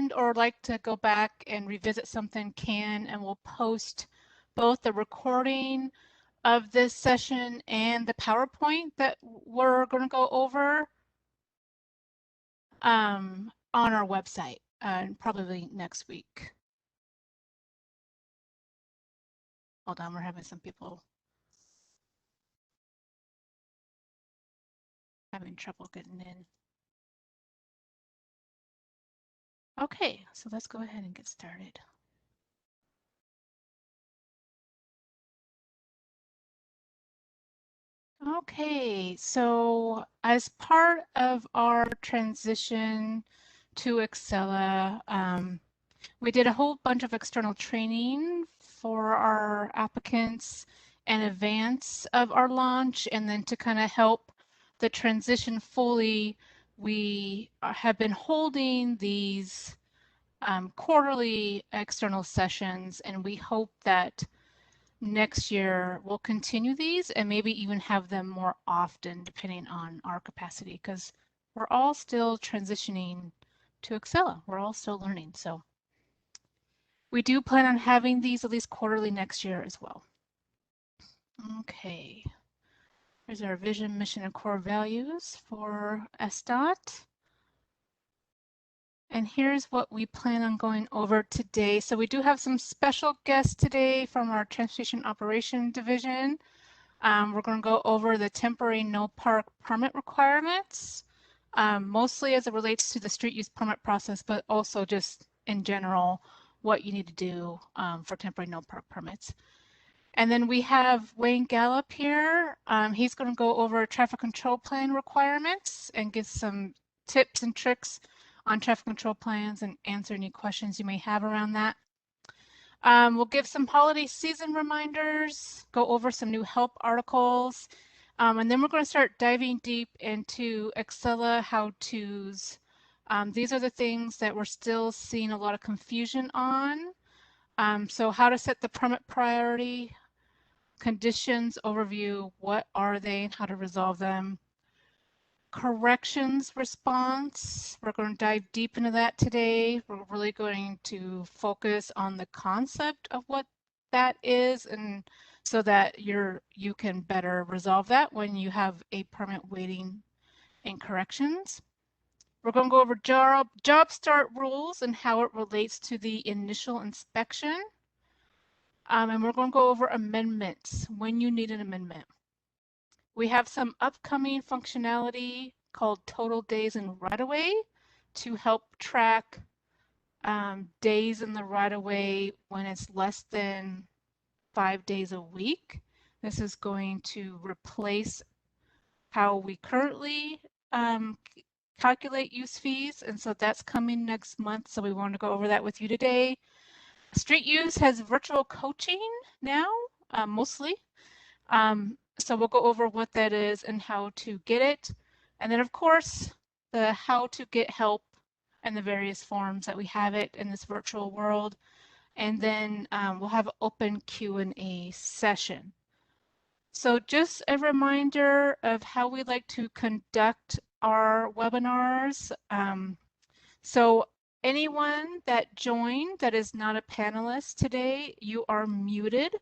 attend or like to go back and revisit something can, and we'll post both the recording of this session and the PowerPoint that we're going to go over on our website probably next week. Hold on, we're having some people having trouble getting in. Okay, so let's go ahead and get started. Okay, so as part of our transition to Accela, we did a whole bunch of external training for our applicants in advance of our launch, and then to kind of help the transition fully, we have been holding these quarterly external sessions, and we hope that next year we'll continue these and maybe even have them more often depending on our capacity, because we're all still transitioning to Accela. We're all still learning. So we do plan on having these at least quarterly next year as well. Okay. Here's our vision, mission, and core values for SDOT. And here's what we plan on going over today. So we do have some special guests today from our Transportation Operation Division. We're going to go over the temporary no park permit requirements, mostly as it relates to the street use permit process, but also just in general, what you need to do for temporary no park permits. And then we have Wayne Gallup here. He's going to go over traffic control plan requirements and give some tips and tricks on traffic control plans and answer any questions you may have around that. We'll give some holiday season reminders, go over some new help articles, and then we're going to start diving deep into Accela how-tos. These are the things that we're still seeing a lot of confusion on. So how to set the permit priority, conditions overview, what are they and how to resolve them. Corrections response, we're going to dive deep into that today. We're really going to focus on the concept of what that is, and so that you can better resolve that when you have a permit waiting in corrections. We're going to go over job start rules and how it relates to the initial inspection. And we're going to go over amendments, when you need an amendment. We have some upcoming functionality called total days in right-of-way to help track days in the right-of-way when it's less than 5 days a week. This is going to replace how we currently calculate use fees, and so that's coming next month, so we want to go over that with you today. Street use has virtual coaching now, mostly. So we'll go over what that is and how to get it. And then, of course, the how to get help and the various forms that we have it in this virtual world. And then we'll have an open Q&A session. So just a reminder of how we like to conduct our webinars. So anyone that joined that is not a panelist today, you are muted.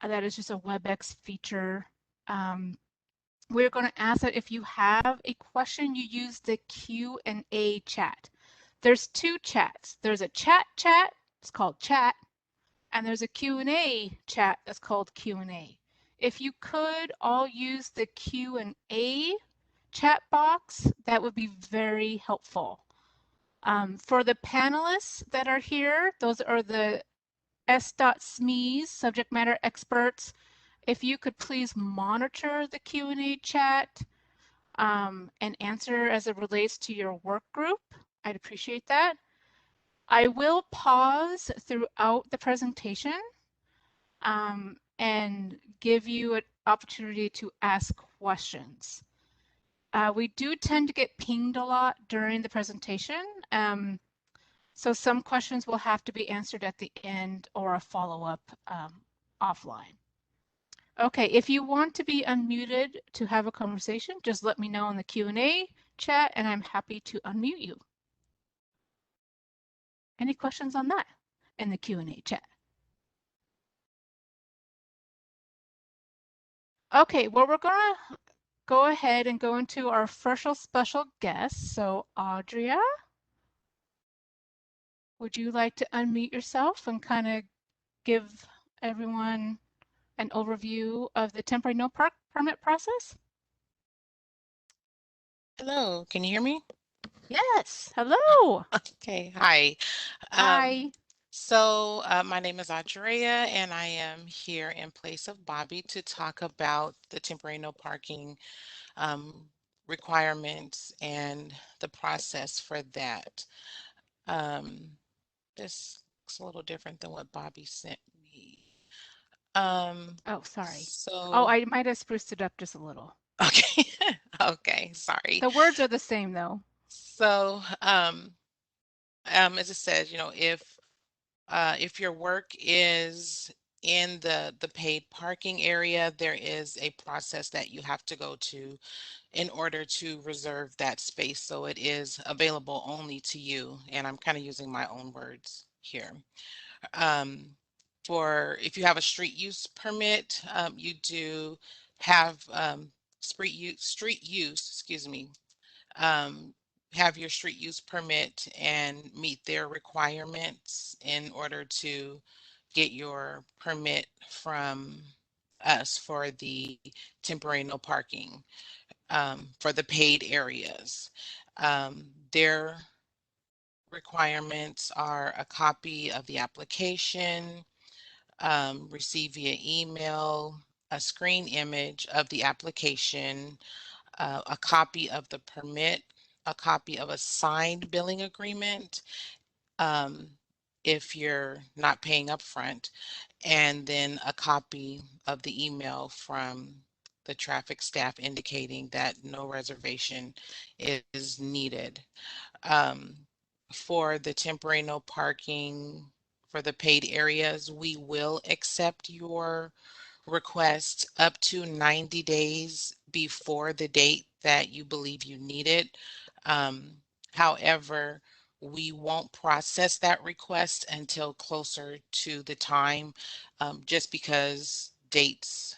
That is just a WebEx feature. We're going to ask that if you have a question, you use the Q&A chat. There's two chats. There's a chat, it's called chat, and there's a Q&A chat that's called Q&A. If you could all use the Q&A chat box, that would be very helpful. For the panelists that are here, those are the SDOT-SMEs, subject matter experts. If you could please monitor the Q&A chat and answer as it relates to your work group, I'd appreciate that. I will pause throughout the presentation and give you an opportunity to ask questions. We do tend to get pinged a lot during the presentation. So some questions will have to be answered at the end or a follow-up offline. Okay, if you want to be unmuted to have a conversation, just let me know in the Q&A chat and I'm happy to unmute you. Any questions on that in the Q&A chat? Okay, well, we're gonna go ahead and go into our first special guest. So Audria, would you like to unmute yourself and kind of give everyone an overview of the temporary no park permit process? Hello, can you hear me? Yes, hello. Okay, hi. Hi. My name is Andrea, and I am here in place of Bobby to talk about the temporary no parking um, requirements and the process for that. Um, this looks a little different than what Bobby sent me. Um, Oh, sorry. Oh, so, I might have spruced it up just a little. okay, okay, sorry. The words are the same though. So, as it says, if your work is in the paid parking area, there is a process that you have to go to in order to reserve that space. So it is available only to you. And I'm kind of using my own words here. Um, for if you have a street use permit, you do have street use, excuse me, um, have your street use permit and meet their requirements in order to get your permit from us for the temporary no parking for the paid areas. Their requirements are a copy of the application, received via email, a screen image of the application, a copy of the permit, a copy of a signed billing agreement, um, if you're not paying upfront, and then a copy of the email from the traffic staff indicating that no reservation is needed. Um, for the temporary no parking for the paid areas, we will accept your request up to 90 days before the date that you believe you need it. Um, However, we won't process that request until closer to the time, just because dates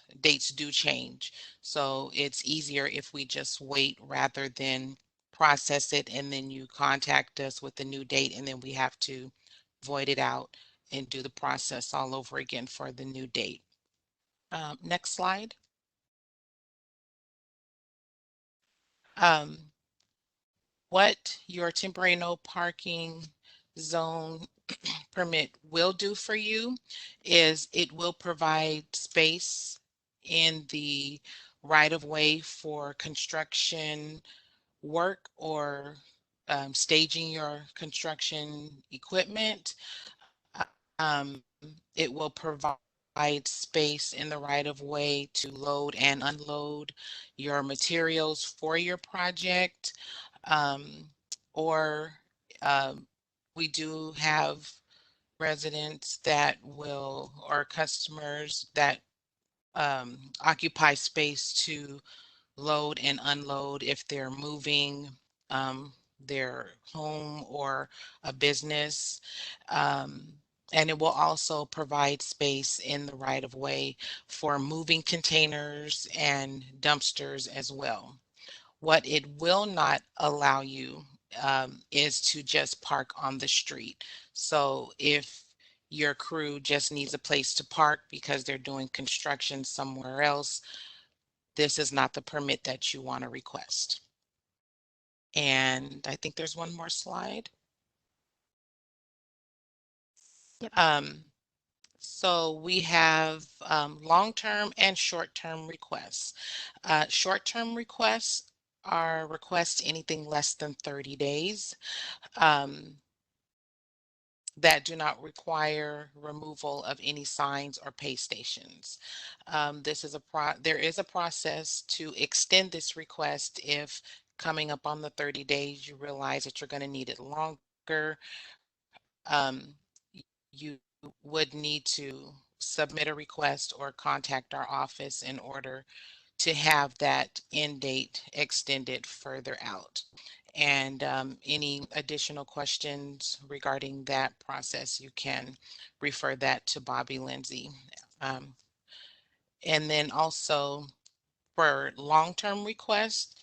do change. So it's easier if we just wait rather than process it and then you contact us with the new date and then we have to void it out and do the process all over again for the new date. Next slide. Um, what your temporary no parking zone permit will do for you is it will provide space in the right of way for construction work or staging your construction equipment. Um, it will provide space in the right of way to load and unload your materials for your project. Um, or we do have residents that will, or customers that occupy space to load and unload if they're moving their home or a business. Um, and it will also provide space in the right of way for moving containers and dumpsters as well. What it will not allow you is to just park on the street. So if your crew just needs a place to park because they're doing construction somewhere else, this is not the permit that you want to request. And I think there's one more slide. Yep. So we have long-term and short-term requests. Short-term requests are requests anything less than 30 days. Um, that do not require removal of any signs or pay stations. There is a process to extend this request if coming up on the 30 days you realize that you're going to need it longer. Um, you would need to submit a request or contact our office in order to have that end date extended further out. And any additional questions regarding that process, you can refer that to Bobby Lindsay. And then also for long-term requests,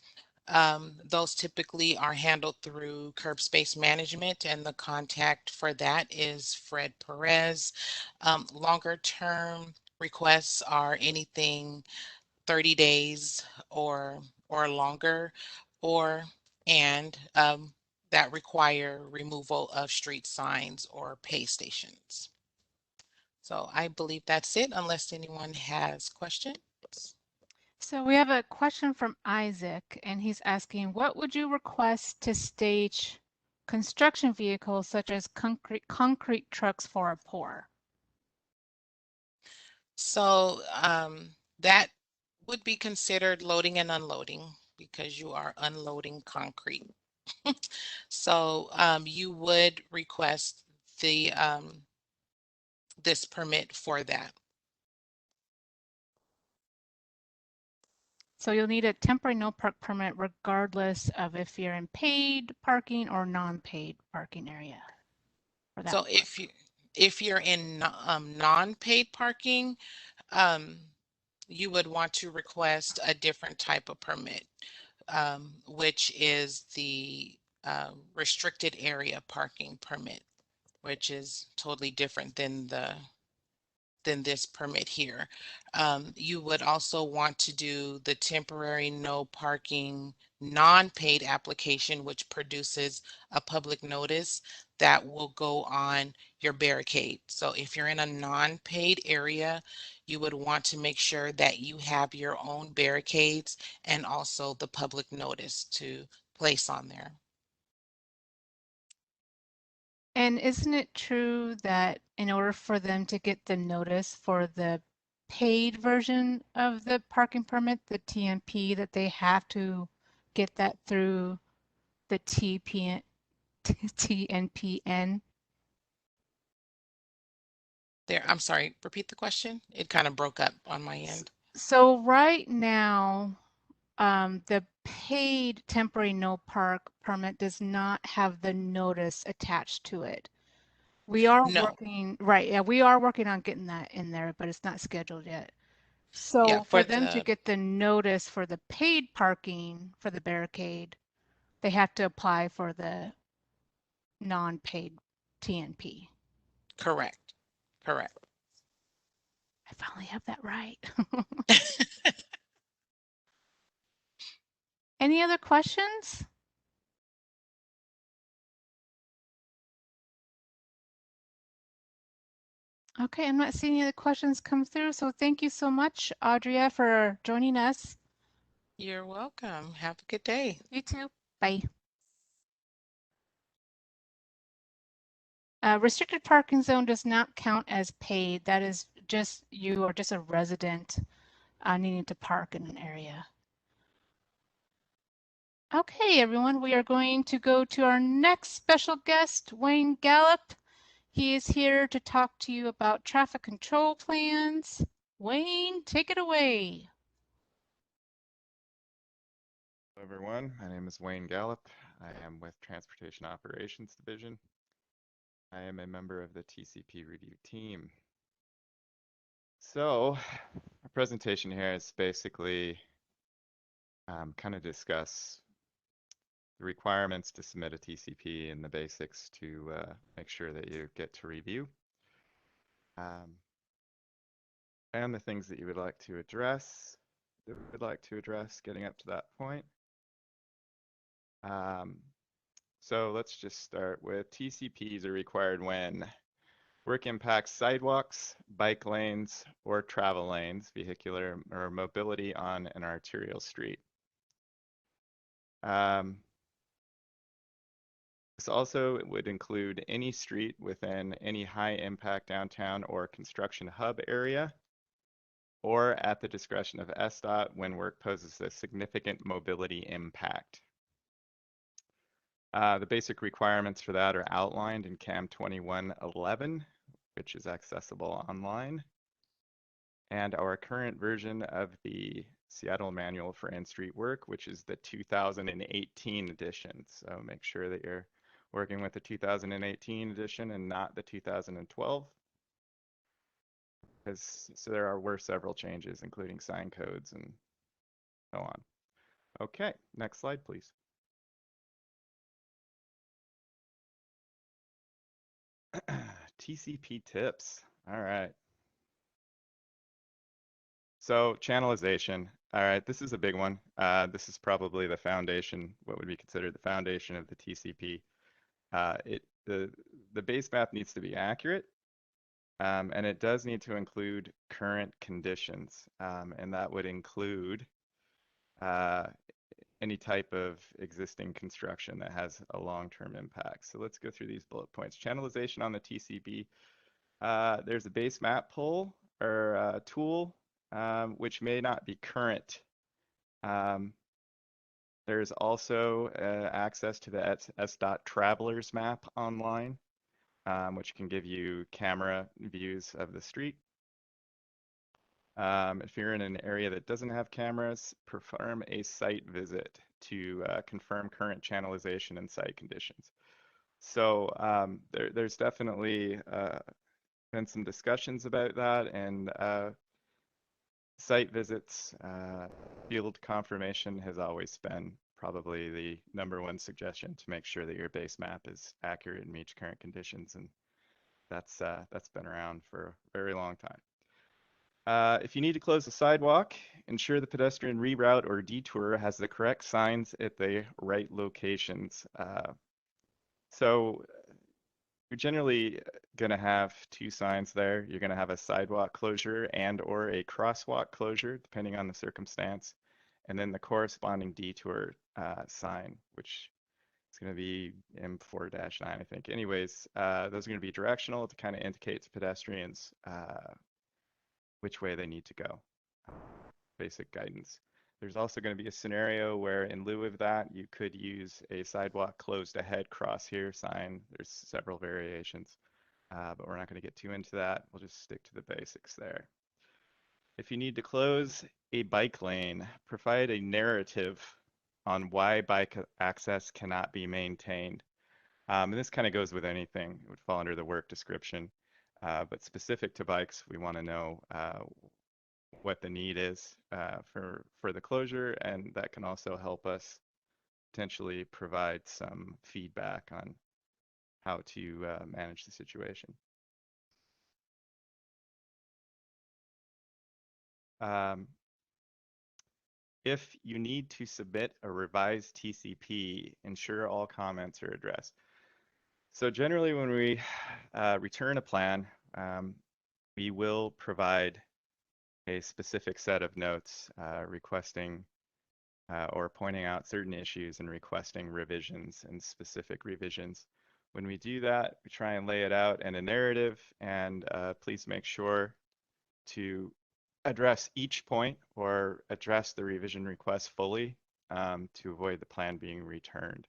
those typically are handled through curb space management, and the contact for that is Fred Perez. Longer term requests are anything 30 days or longer, or that require removal of street signs or pay stations. So I believe that's it, unless anyone has questions. So we have a question from Isaac, and he's asking, what would you request to stage construction vehicles such as concrete trucks for a pour? So that would be considered loading and unloading because you are unloading concrete. So you would request the this permit for that. So you'll need a temporary no park permit regardless of if you're in paid parking or non-paid parking area for that. So if you're in non-paid parking, you would want to request a different type of permit, which is the restricted area parking permit, which is totally different than this permit here. You would also want to do the temporary no parking non-paid application, which produces a public notice that will go on your barricade. So if you're in a non-paid area, you would want to make sure that you have your own barricades and also the public notice to place on there. And isn't it true that in order for them to get the notice for the paid version of the parking permit, the TNP, that they have to get that through the TNPN? There, I'm sorry, repeat the question. It kind of broke up on my end. So right now, the paid temporary no park permit does not have the notice attached to it. We are No, working, right, yeah, we are working on getting that in there, but it's not scheduled yet. yeah, So for for them to the get the notice for the paid parking for the barricade, they have to apply for the non-paid TNP. correct, correct. I finally have that right. Any other questions? Okay, I'm not seeing any other questions come through, so thank you so much, Audria, for joining us. You're welcome. Have a good day. You too. Bye. Restricted parking zone does not count as paid. That is just you are just a resident needing to park in an area. Okay, everyone, we are going to go to our next special guest, Wayne Gallup. He is here to talk to you about traffic control plans. Wayne, take it away. Hello, everyone. My name is Wayne Gallup. I am with Transportation Operations Division. I am a member of the TCP review team. So, our presentation here is basically kind of discuss the requirements to submit a TCP and the basics to make sure that you get to review. And the things that you would like to address, getting up to that point. So let's just start with TCPs are required when work impacts sidewalks, bike lanes, or travel lanes, vehicular or mobility on an arterial street. This also would include any street within any high impact downtown or construction hub area, or at the discretion of SDOT when work poses a significant mobility impact. The basic requirements for that are outlined in CAM 2111, which is accessible online. And our current version of the Seattle Manual for In-Street Work, which is the 2018 edition. So make sure that you're working with the 2018 edition and not the 2012. So there were several changes, including sign codes and so on. Okay, next slide, please. TCP tips. All right. So channelization. All right, this is a big one. This is probably the foundation, what would be considered the foundation of the TCP. The base map needs to be accurate, and it does need to include current conditions, and that would include any type of existing construction that has a long-term impact. So let's go through these bullet points. Channelization on the TCP. There's a base map pull or tool, which may not be current. There's also access to the S.Dot Travelers map online, which can give you camera views of the street. If you're in an area that doesn't have cameras, perform a site visit to confirm current channelization and site conditions. So there's definitely been some discussions about that, and site visits, field confirmation has always been probably the #1 suggestion to make sure that your base map is accurate and meets current conditions, and that's been around for a very long time. If you need to close the sidewalk, ensure the pedestrian reroute or detour has the correct signs at the right locations. So you're generally going to have 2 signs there. You're going to have a sidewalk closure and or a crosswalk closure, depending on the circumstance. And then the corresponding detour sign, which is going to be M4-9, I think. Anyways, those are going to be directional to kind of indicate to pedestrians which way they need to go. Basic guidance. There's also going to be a scenario where in lieu of that, you could use a sidewalk closed ahead cross here sign. There's several variations, but we're not going to get too into that. We'll just stick to the basics there. If you need to close a bike lane, provide a narrative on why bike access cannot be maintained. And this kind of goes with anything. It would fall under the work description, but specific to bikes, we want to know what the need is for the closure, and that can also help us potentially provide some feedback on how to manage the situation. If you need to submit a revised TCP, ensure all comments are addressed. So generally when we return a plan, we will provide a specific set of notes requesting or pointing out certain issues and requesting revisions and specific revisions. When we do that, we try and lay it out in a narrative, and please make sure to address each point or address the revision request fully to avoid the plan being returned,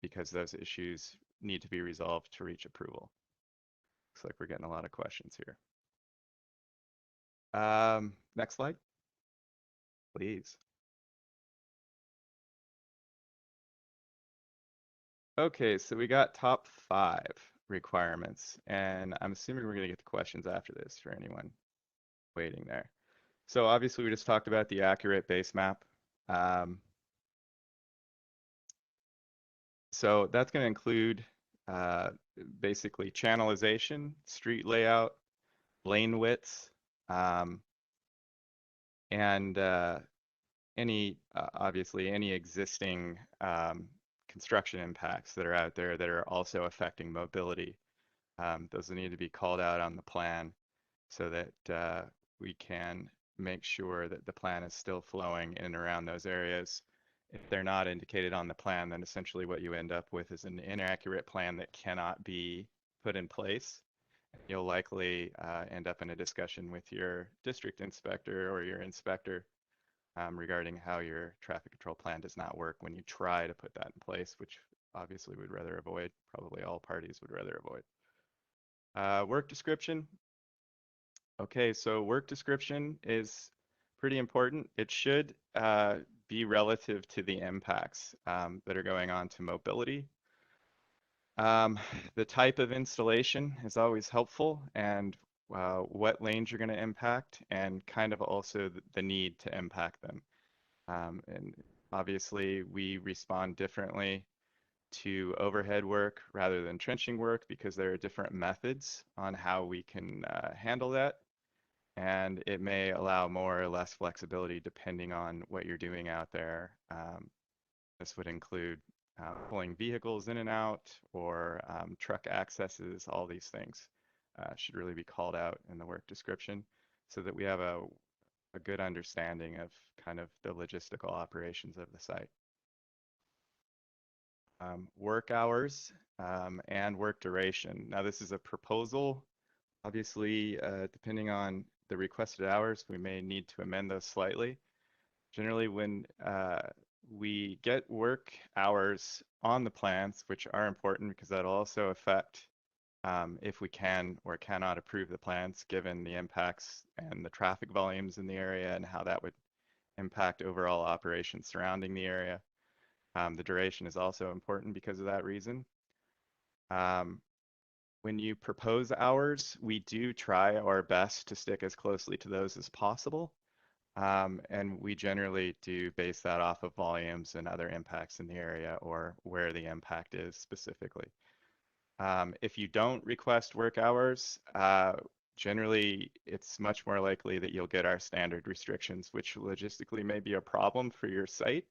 because those issues need to be resolved to reach approval. Looks like we're getting a lot of questions here. Next slide, please. Okay, so we got top 5 requirements, and I'm assuming we're going to get the questions after this for anyone waiting there. So obviously we just talked about the accurate base map. So that's going to include basically channelization, street layout, lane widths, and obviously any existing construction impacts that are out there that are also affecting mobility. Those need to be called out on the plan so that we can make sure that the plan is still flowing in and around those areas. If they're not indicated on the plan, then essentially what you end up with is an inaccurate plan that cannot be put in place. You'll likely end up in a discussion with your district inspector or your inspector regarding how your traffic control plan does not work when you try to put that in place, which obviously we'd rather avoid. Probably all parties would rather avoid. Work description. Okay, so work description is pretty important. It should be relative to the impacts that are going on to mobility. The type of installation is always helpful, and what lanes you're going to impact, and kind of also the need to impact them. And obviously, we respond differently to overhead work rather than trenching work because there are different methods on how we can handle that. And it may allow more or less flexibility depending on what you're doing out there. This would include pulling vehicles in and out or truck accesses, all these things should really be called out in the work description so that we have a good understanding of kind of the logistical operations of the site. Work hours and work duration. Now this is a proposal. Obviously, depending on the requested hours, we may need to amend those slightly. Generally, when we get work hours on the plans, which are important because that'll also affect if we can or cannot approve the plans, given the impacts and the traffic volumes in the area and how that would impact overall operations surrounding the area. The duration is also important because of that reason. When you propose hours, we do try our best to stick as closely to those as possible. And we generally do base that off of volumes and other impacts in the area or where the impact is specifically. If you don't request work hours, generally it's much more likely that you'll get our standard restrictions, which logistically may be a problem for your site.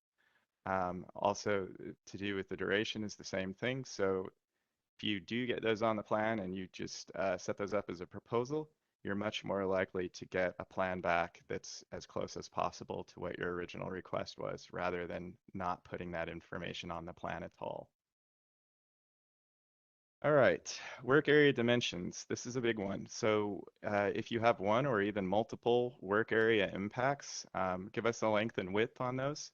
Also to do with the duration is the same thing. So if you do get those on the plan and you just set those up as a proposal, you're much more likely to get a plan back that's as close as possible to what your original request was, rather than not putting that information on the plan at all. All right, work area dimensions. This is a big one. So if you have one or even multiple work area impacts, give us a length and width on those.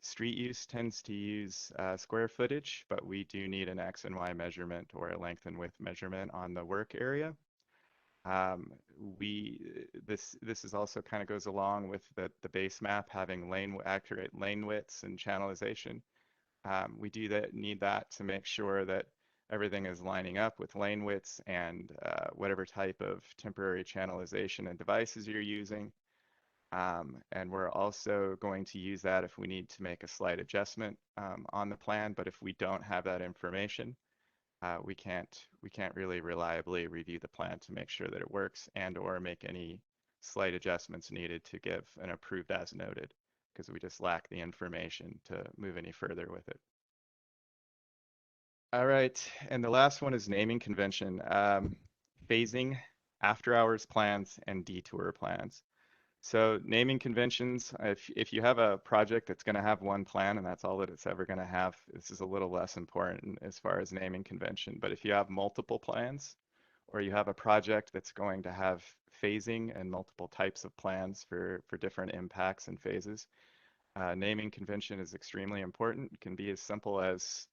Street use tends to use square footage, but we do need an X and Y measurement or a length and width measurement on the work area. This is also kind of goes along with the base map having accurate lane widths and channelization. We do need that to make sure that everything is lining up with lane widths and whatever type of temporary channelization and devices you're using. And we're also going to use that if we need to make a slight adjustment on the plan. But if we don't have that information, we can't really reliably review the plan to make sure that it works and or make any slight adjustments needed to give an approved as noted, because we just lack the information to move any further with it. All right, and the last one is naming convention. Phasing, after hours plans, and detour plans. So naming conventions, if you have a project that's going to have one plan and that's all that it's ever going to have, this is a little less important as far as naming convention. But if you have multiple plans or you have a project that's going to have phasing and multiple types of plans for different impacts and phases, naming convention is extremely important. It can be as simple as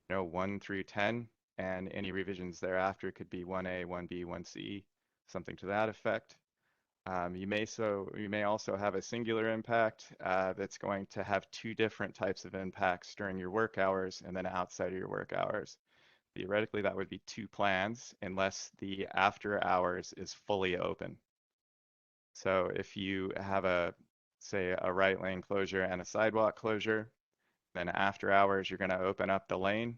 1 through 10, and any revisions thereafter could be 1A, 1B, 1C, something to that effect. You may also have a singular impact that's going to have two different types of impacts during your work hours and then outside of your work hours. Theoretically, that would be two plans unless the after hours is fully open. So if you have say a right lane closure and a sidewalk closure, then after hours, you're going to open up the lane.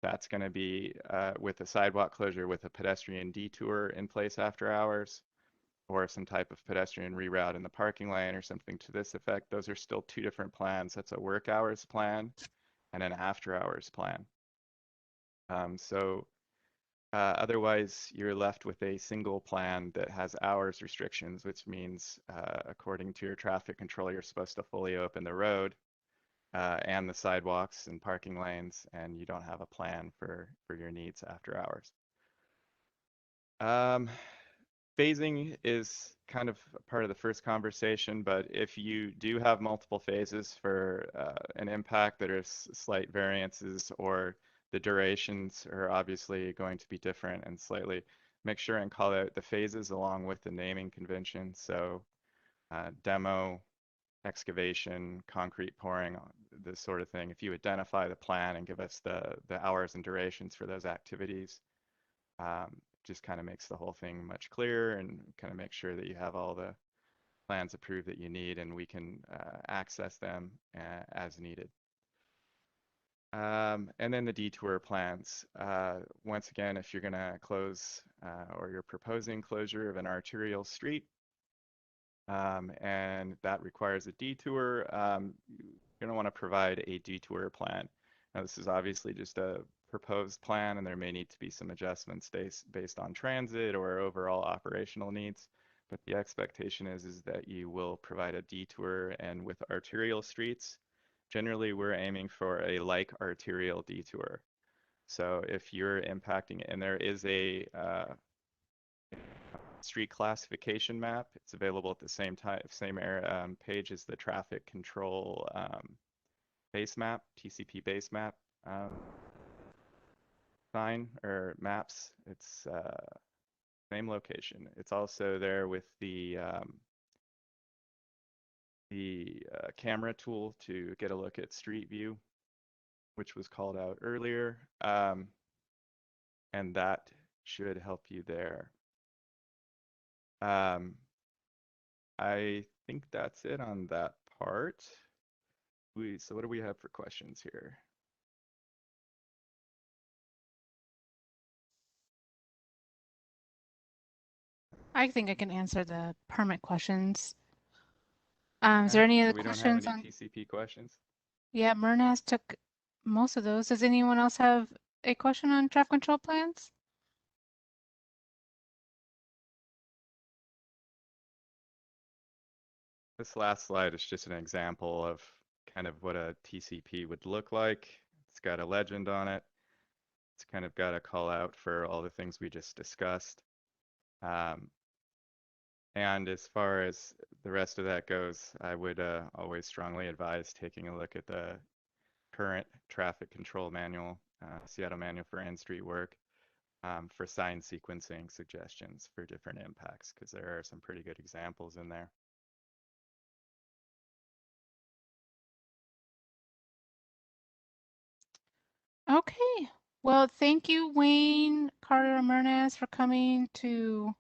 That's going to be with a sidewalk closure with a pedestrian detour in place after hours, or some type of pedestrian reroute in the parking lane or something to this effect. Those are still two different plans. That's a work hours plan and an after hours plan. Otherwise, you're left with a single plan that has hours restrictions, which means according to your traffic control, you're supposed to fully open the road and the sidewalks and parking lanes, and you don't have a plan for your needs after hours. Phasing is kind of a part of the first conversation, but if you do have multiple phases for an impact that are slight variances or the durations are obviously going to be different and slightly, make sure and call out the phases along with the naming convention. So demo, excavation, concrete pouring, this sort of thing. If you identify the plan and give us the hours and durations for those activities, just kind of makes the whole thing much clearer and kind of make sure that you have all the plans approved that you need and we can access them as needed. And then the detour plans. Once again, if you're going to close or you're proposing closure of an arterial street, and that requires a detour, you're going to want to provide a detour plan. Now, this is obviously just a proposed plan, and there may need to be some adjustments based on transit or overall operational needs. But the expectation is that you will provide a detour, and with arterial streets, generally we're aiming for a like arterial detour. So if you're impacting, and there is a street classification map, it's available at the same page as the traffic control base map, TCP base map sign or maps. It's same location. It's also there with the camera tool to get a look at Street View, which was called out earlier, and that should help you there. I think that's it on that part. So what do we have for questions here? I think I can answer the permit questions. Is there any other questions? We don't have any TCP questions? Yeah, Myrnas took most of those. Does anyone else have a question on traffic control plans? This last slide is just an example of kind of what a TCP would look like. It's got a legend on it. It's kind of got a call out for all the things we just discussed. And as far as the rest of that goes, I would always strongly advise taking a look at the current traffic control manual, Seattle Manual for In-Street Work, for sign sequencing suggestions for different impacts, because there are some pretty good examples in there. Okay. Well, thank you, Wayne, Carter, and Myrnas, for coming to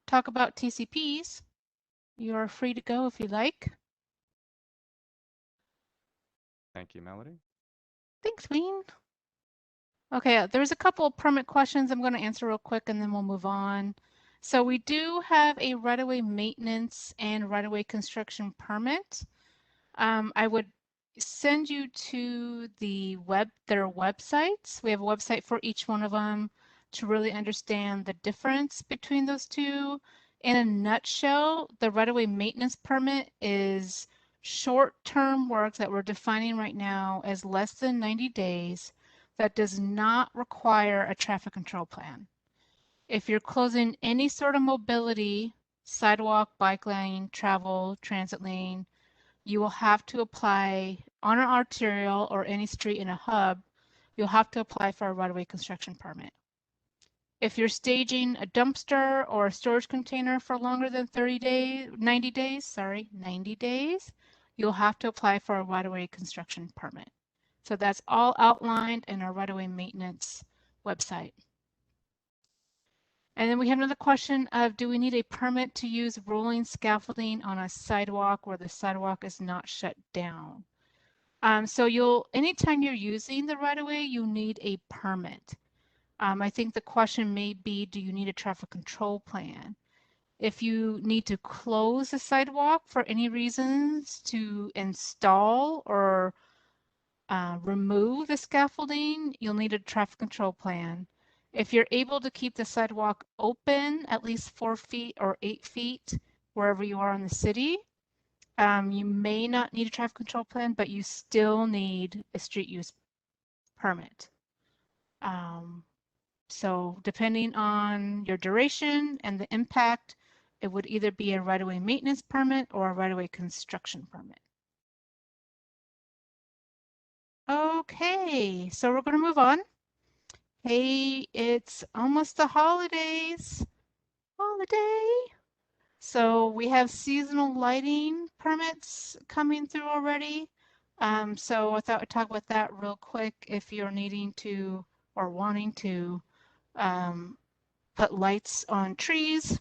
talk about TCPs. You are free to go if you like. Thank you, Melody. Thanks, Wayne. Okay, there's a couple of permit questions I'm going to answer real quick and then we'll move on. So we do have a right-of-way maintenance and right-of-way construction permit. I would send you to their websites. We have a website for each one of them to really understand the difference between those two. In a nutshell, the right-of-way maintenance permit is short-term work that we're defining right now as less than 90 days that does not require a traffic control plan. If you're closing any sort of mobility, sidewalk, bike lane, travel, transit lane, you will have to apply on an arterial or any street in a hub, you'll have to apply for a right-of-way construction permit. If you're staging a dumpster or a storage container for longer than 90 days, you'll have to apply for a right-of-way construction permit. So that's all outlined in our right-of-way maintenance website. And then we have another question of, do we need a permit to use rolling scaffolding on a sidewalk where the sidewalk is not shut down? So anytime you're using the right-of-way, you need a permit. I think the question may be, do you need a traffic control plan? If you need to close a sidewalk for any reasons to install or remove the scaffolding, you'll need a traffic control plan. If you're able to keep the sidewalk open at least 4 feet or 8 feet wherever you are in the city, you may not need a traffic control plan, but you still need a street use permit. So depending on your duration and the impact, it would either be a right-of-way maintenance permit or a right-of-way construction permit. Okay, so we're going to move on. Hey, it's almost the holidays. Holiday. So we have seasonal lighting permits coming through already. So I thought I'd talk about that real quick if you're needing to or wanting to put lights on trees.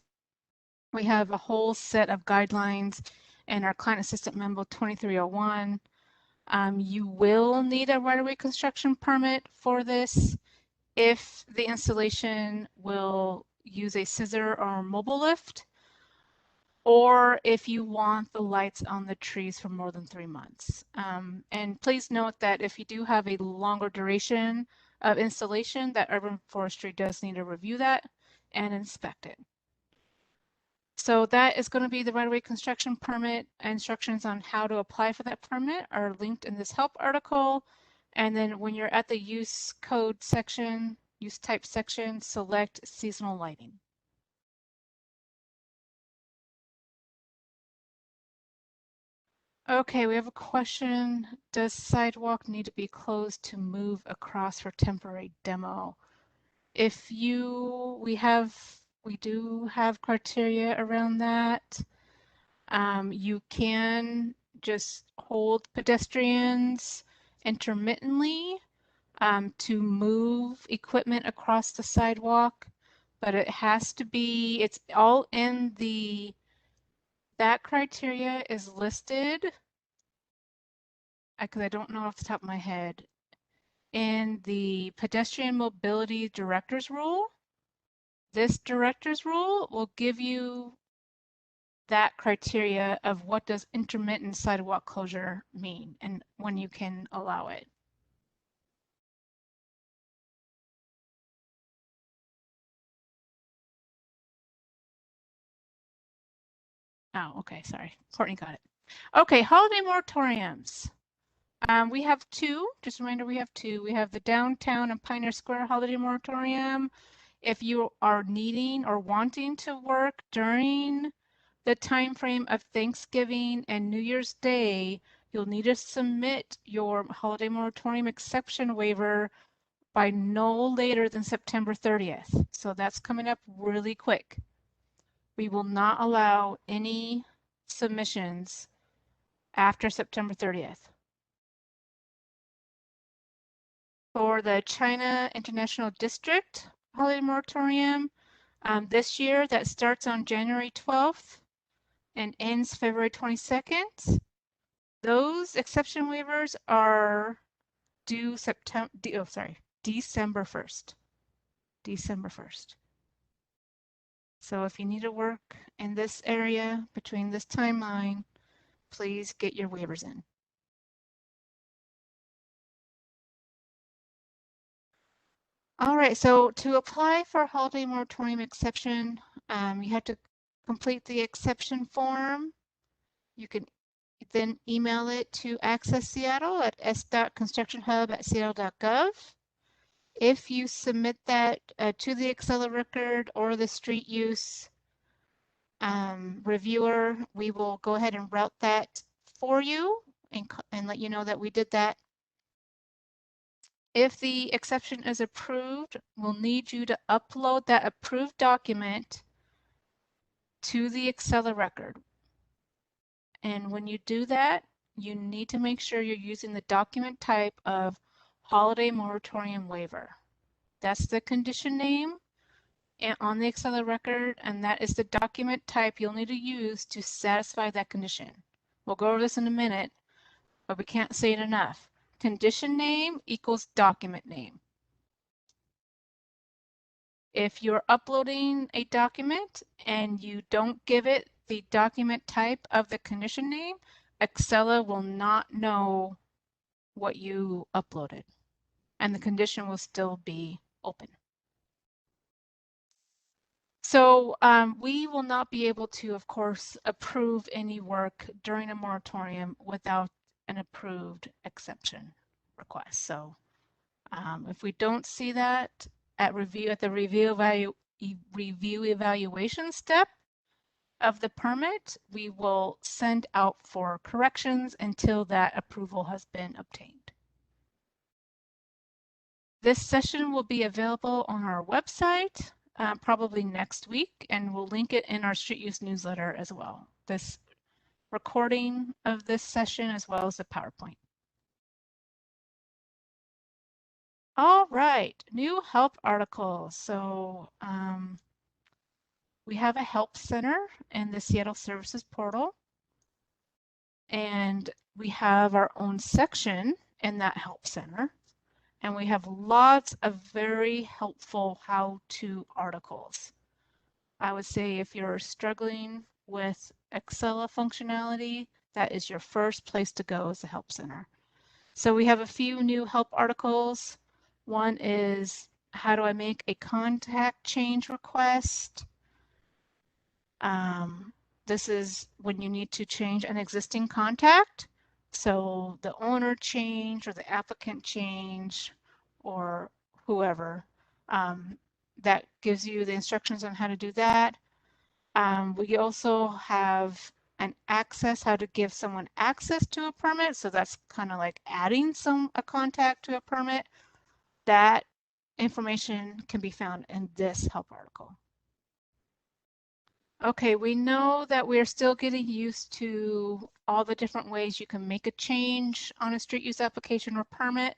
We have a whole set of guidelines in our Client Assistant Memo 2301. You will need a right-of-way construction permit for this if the installation will use a scissor or mobile lift, or if you want the lights on the trees for more than 3 months. And please note that if you do have a longer duration of installation, that urban forestry does need to review that and inspect it. So that is going to be the right-of-way construction permit. Instructions on how to apply for that permit are linked in this help article. And then when you're at the use code section, use type section, select seasonal lighting. Okay, we have a question. Does sidewalk need to be closed to move across for temporary demo? We do have criteria around that. You can just hold pedestrians intermittently to move equipment across the sidewalk, but it has to be, it's all in that criteria is listed, because I don't know off the top of my head, in the Pedestrian Mobility Director's Rule. This Director's Rule will give you that criteria of what does intermittent sidewalk closure mean and when you can allow it. Oh, okay, sorry. Courtney got it. Okay, holiday moratoriums. We have two, just a reminder, we have two. We have the downtown and Pioneer Square holiday moratorium. If you are needing or wanting to work during the time frame of Thanksgiving and New Year's Day, you'll need to submit your holiday moratorium exception waiver by no later than September 30th. So that's coming up really quick. We will not allow any submissions after September 30th. For the China International District holiday moratorium, this year that starts on January 12th and ends February 22nd. Those exception waivers are due December 1st. December 1st. So if you need to work in this area between this timeline, please get your waivers in. All right, so to apply for a holiday moratorium exception, you have to complete the exception form. You can then email it to Access Seattle at s.constructionhub@seattle.gov. If you submit that to the Accela record or the street use reviewer, we will go ahead and route that for you and let you know that we did that. If the exception is approved, we'll need you to upload that approved document to the Accela record. And when you do that, you need to make sure you're using the document type of holiday moratorium waiver. That's the condition name on the Accela record, and that is the document type you'll need to use to satisfy that condition. We'll go over this in a minute, but we can't say it enough. Condition name equals document name. If you're uploading a document and you don't give it the document type of the condition name, Accela will not know what you uploaded, and the condition will still be open. So we will not be able to, of course, approve any work during a moratorium without an approved exception request. So if we don't see that at the review evaluation step of the permit, we will send out for corrections until that approval has been obtained. This session will be available on our website probably next week, and we'll link it in our street use newsletter as well. This recording of this session as well as the PowerPoint. All right, new help articles. So we have a help center in the Seattle Services portal, and we have our own section in that help center, and we have lots of very helpful how-to articles. I would say if you're struggling with Accela functionality, that is your first place to go as a help center. So we have a few new help articles. One is, how do I make a contact change request? This is when you need to change an existing contact. So the owner change or the applicant change or whoever. That gives you the instructions on how to do that. We also have an access, how to give someone access to a permit. So that's kind of like adding a contact to a permit. That information can be found in this help article. Okay, we know that we're still getting used to all the different ways you can make a change on a street use application or permit.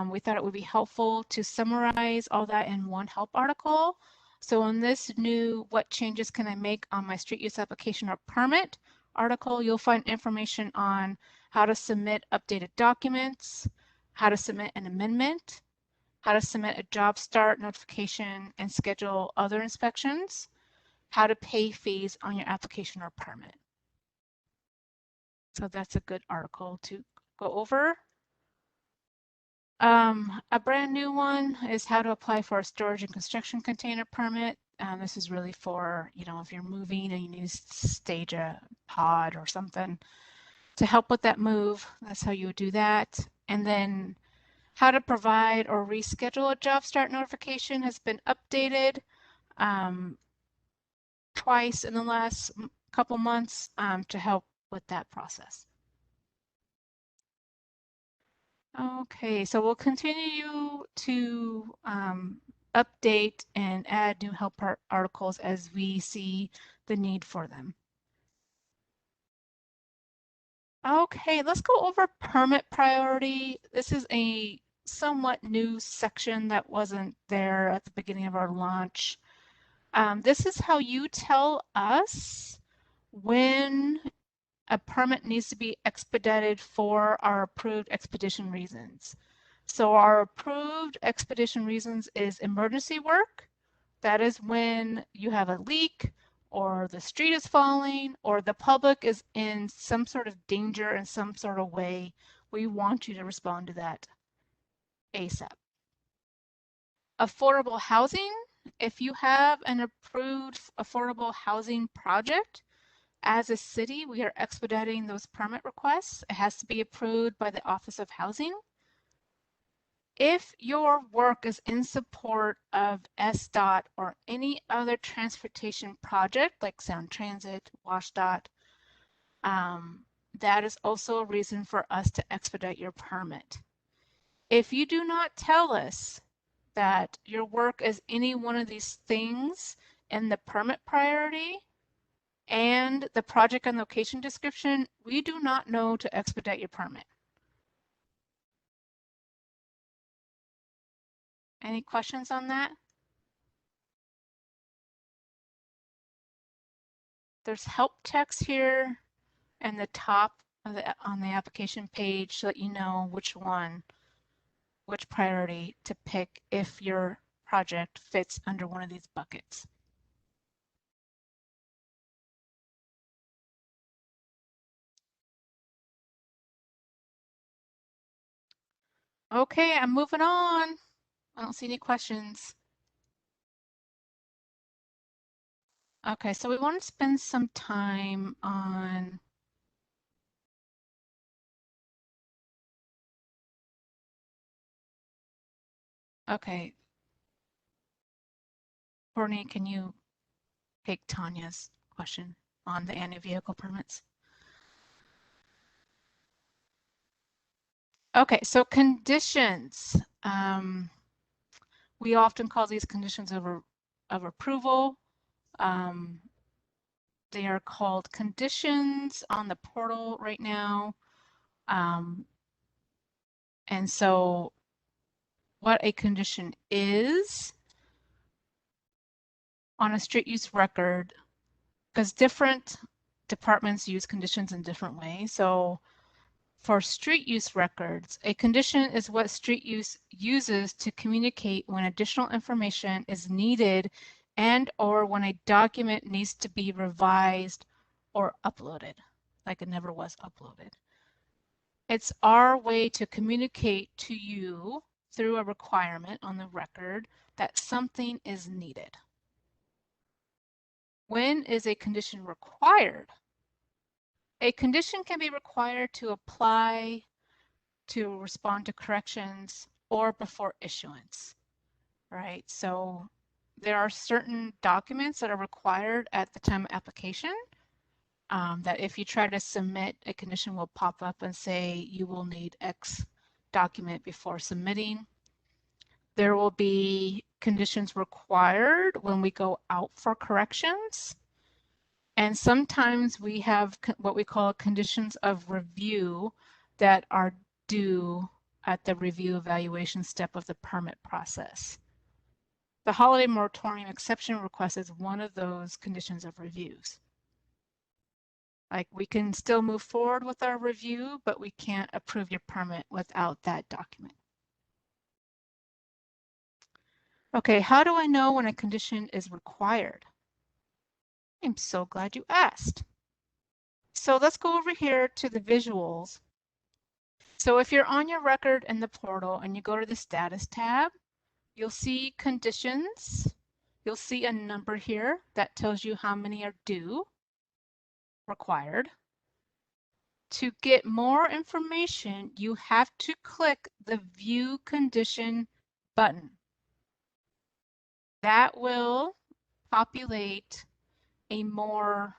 We thought it would be helpful to summarize all that in one help article. So in this new "What changes can I make on my street use application or permit" article, you'll find information on how to submit updated documents, how to submit an amendment, how to submit a job start notification and schedule other inspections, how to pay fees on your application or permit. So that's a good article to go over. A brand new one is how to apply for a storage and construction container permit. This is really for, if you're moving and you need to stage a pod or something to help with that move. That's how you would do that. And then how to provide or reschedule a job start notification has been updated twice in the last couple months to help with that process. Okay, so we'll continue to update and add new help articles as we see the need for them. Okay, let's go over permit priority. This is a somewhat new section that wasn't there at the beginning of our launch. This is how you tell us when a permit needs to be expedited for our approved expedition reasons. So our approved expedition reasons is emergency work. That is when you have a leak or the street is falling or the public is in some sort of danger in some sort of way. We want you to respond to that ASAP. Affordable housing. If you have an approved affordable housing project, as a city, we are expediting those permit requests. It has to be approved by the Office of Housing. If your work is in support of SDOT or any other transportation project like Sound Transit, WashDOT, that is also a reason for us to expedite your permit. If you do not tell us that your work is any one of these things in the permit priority and the project and location description, we do not know to expedite your permit. Any questions on that? There's help text here in the top of on the application page so that you know which priority to pick if your project fits under one of these buckets. Okay, I'm moving on. I don't see any questions. Okay, so we want to spend some time on okay. Courtney, can you take Tanya's question on the annual vehicle permits? Okay, so conditions. We often call these conditions of approval. They are called conditions on the portal right now. And so what a condition is on a street use record, because different departments use conditions in different ways. So for street use records, a condition is what street use uses to communicate when additional information is needed and or when a document needs to be revised or uploaded, like it never was uploaded. It's our way to communicate to you through a requirement on the record that something is needed. When is a condition required? A condition can be required to apply, to respond to corrections, or before issuance, right? So there are certain documents that are required at the time of application that if you try to submit, a condition will pop up and say you will need X document before submitting. There will be conditions required when we go out for corrections. And sometimes we have what we call conditions of review that are due at the review evaluation step of the permit process. The holiday moratorium exception request is one of those conditions of reviews. Like we can still move forward with our review, but we can't approve your permit without that document. Okay, how do I know when a condition is required? I'm so glad you asked. So let's go over here to the visuals. So if you're on your record in the portal and you go to the status tab, you'll see conditions. You'll see a number here that tells you how many are due, required. To get more information, you have to click the View Condition button. That will populate a more,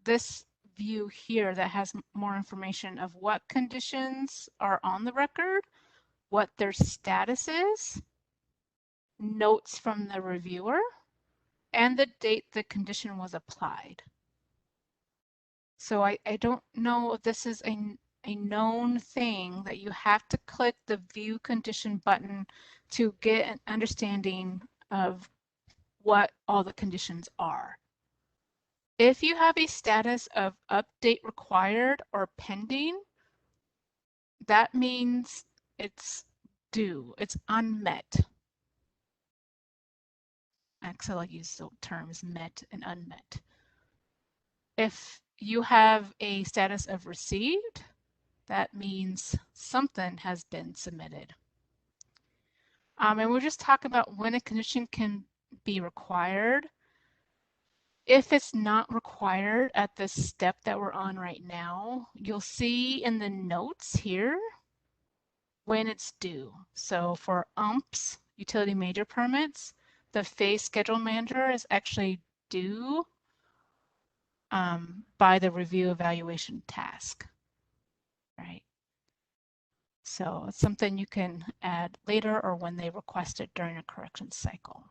this view here that has more information of what conditions are on the record, what their status is, notes from the reviewer, and the date the condition was applied. So I don't know if this is a known thing that you have to click the View Condition button to get an understanding of what all the conditions are. If you have a status of update required or pending, that means it's due, it's unmet. Accela uses the terms met and unmet. If you have a status of received, that means something has been submitted. And we'll just talk about when a condition can be required. If it's not required at the step that we're on right now, you'll see in the notes here when it's due. So for UMPs, utility major permits, the phase schedule manager is actually due by the review evaluation task, right? So it's something you can add later or when they request it during a correction cycle.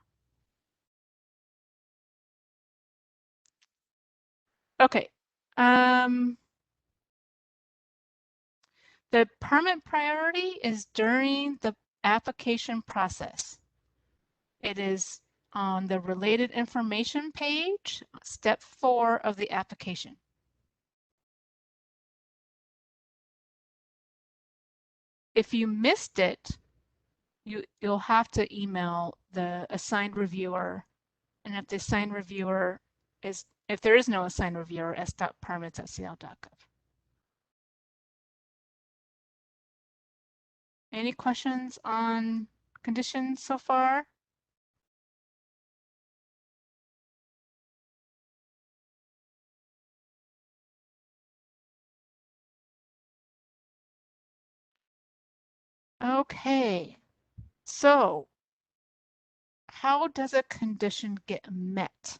Okay. The permit priority is during the application process. It is on the related information page, step 4 of the application. If you missed it, you'll have to email the assigned reviewer, and if the assigned reviewer is, if there is no assigned reviewer, s.permits@seattle.gov. Any questions on conditions so far? Okay, so how does a condition get met?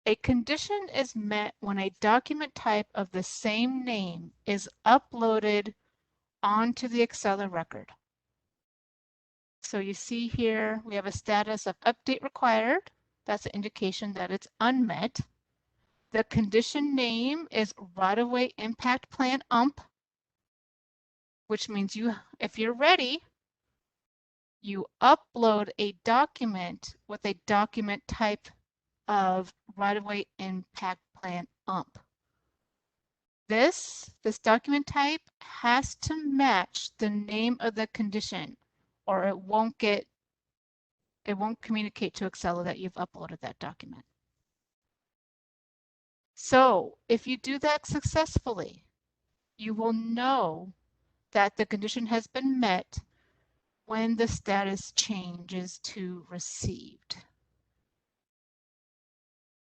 A condition is met when a document type of the same name is uploaded onto the Accela record. So you see here, we have a status of update required. That's an indication that it's unmet. The condition name is right-of-way impact plan UMP, which means if you're ready, you upload a document with a document type of right-of-way impact plan UMP. This document type has to match the name of the condition, or it won't communicate to Accela that you've uploaded that document. So if you do that successfully, you will know that the condition has been met when the status changes to received.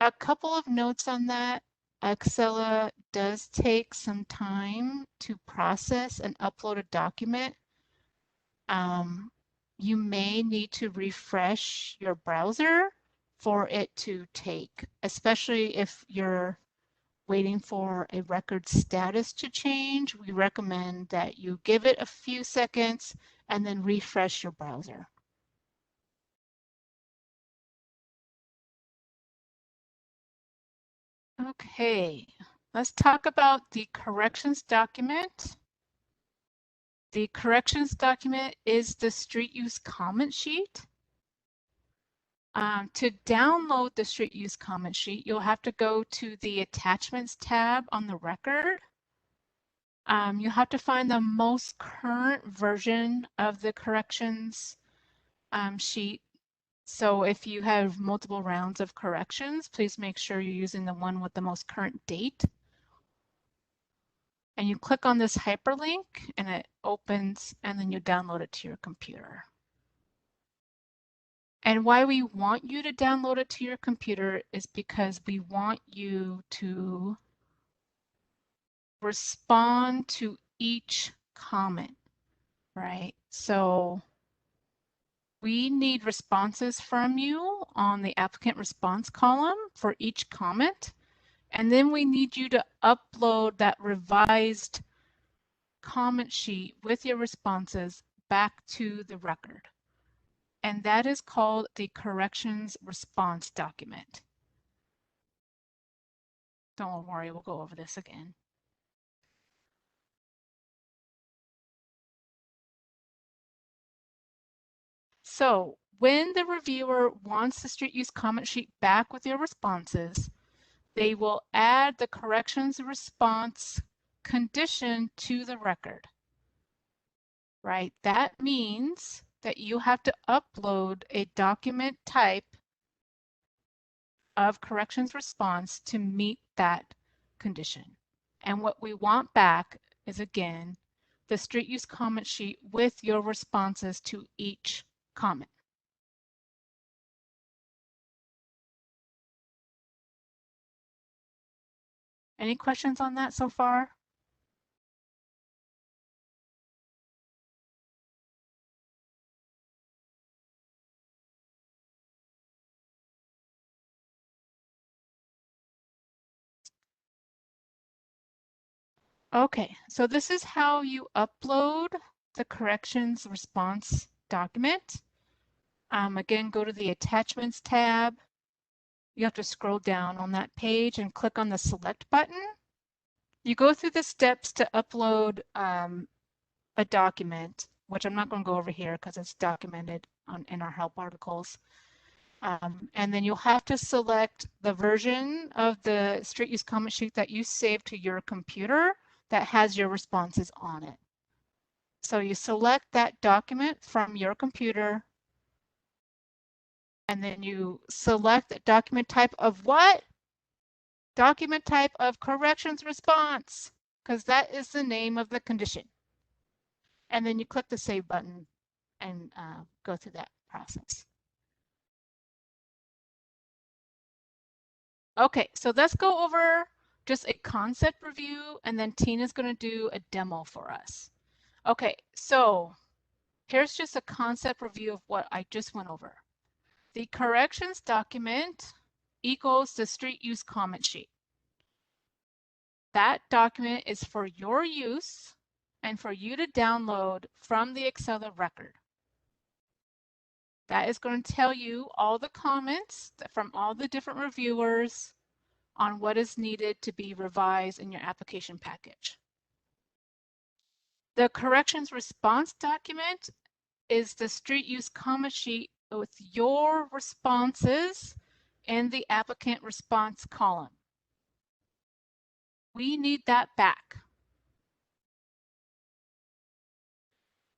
A couple of notes on that. Accela does take some time to process and upload a document. You may need to refresh your browser for it to take, especially if you're waiting for a record status to change. We recommend that you give it a few seconds and then refresh your browser. Okay, let's talk about the corrections document. The corrections document is the street use comment sheet. To download the street use comment sheet, you'll have to go to the attachments tab on the record. You have to find the most current version of the corrections sheet. So if you have multiple rounds of corrections, please make sure you're using the one with the most current date. And you click on this hyperlink and it opens, and then you download it to your computer. And why we want you to download it to your computer is because we want you to respond to each comment, right? So we need responses from you on the applicant response column for each comment. And then we need you to upload that revised comment sheet with your responses back to the record. And that is called the corrections response document. Don't worry, we'll go over this again. So when the reviewer wants the street use comment sheet back with your responses, they will add the corrections response condition to the record, right? That means that you have to upload a document type of corrections response to meet that condition. And what we want back is, again, the street use comment sheet with your responses to each comment. Any questions on that so far? Okay, so this is how you upload the corrections response document. Again, go to the attachments tab. You have to scroll down on that page and click on the select button. You go through the steps to upload a document, which I'm not going to go over here because it's documented in our help articles. And then you'll have to select the version of the street use comment sheet that you saved to your computer that has your responses on it. So you select that document from your computer, and then you select the document type of what? Document type of corrections response, because that is the name of the condition. And then you click the save button and go through that process. Okay, so let's go over just a concept review, and then Tina's going to do a demo for us. Okay, so here's just a concept review of what I just went over. The corrections document equals the street use comment sheet. That document is for your use and for you to download from the Accela record. That is going to tell you all the comments from all the different reviewers on what is needed to be revised in your application package. The corrections response document is the street use comment sheet with your responses in the applicant response column. We need that back.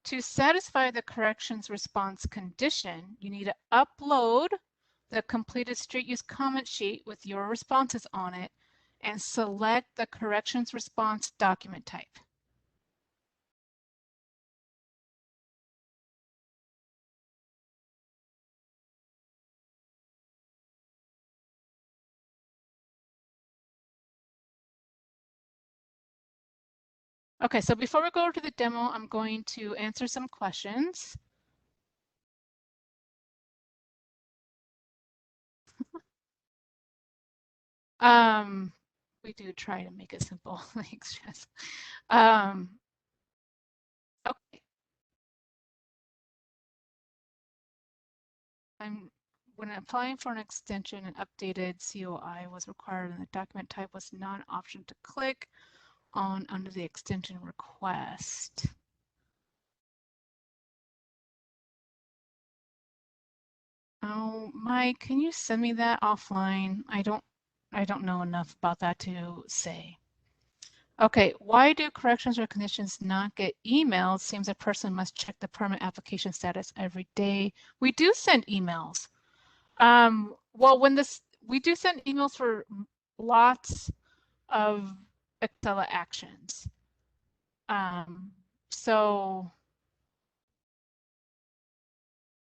To satisfy the corrections response condition, you need to upload the completed street use comment sheet with your responses on it and select the corrections response document type. Okay, so before we go to the demo, I'm going to answer some questions. We do try to make it simple. Thanks, Jess. Okay. When applying for an extension, an updated COI was required and the document type was not an option to click on under the extension request. Oh, Mike, can you send me that offline? I don't know enough about that to say. Okay, why do corrections or conditions not get emailed? Seems a person must check the permit application status every day. We do send emails. Well, we do send emails for lots of Accela actions. So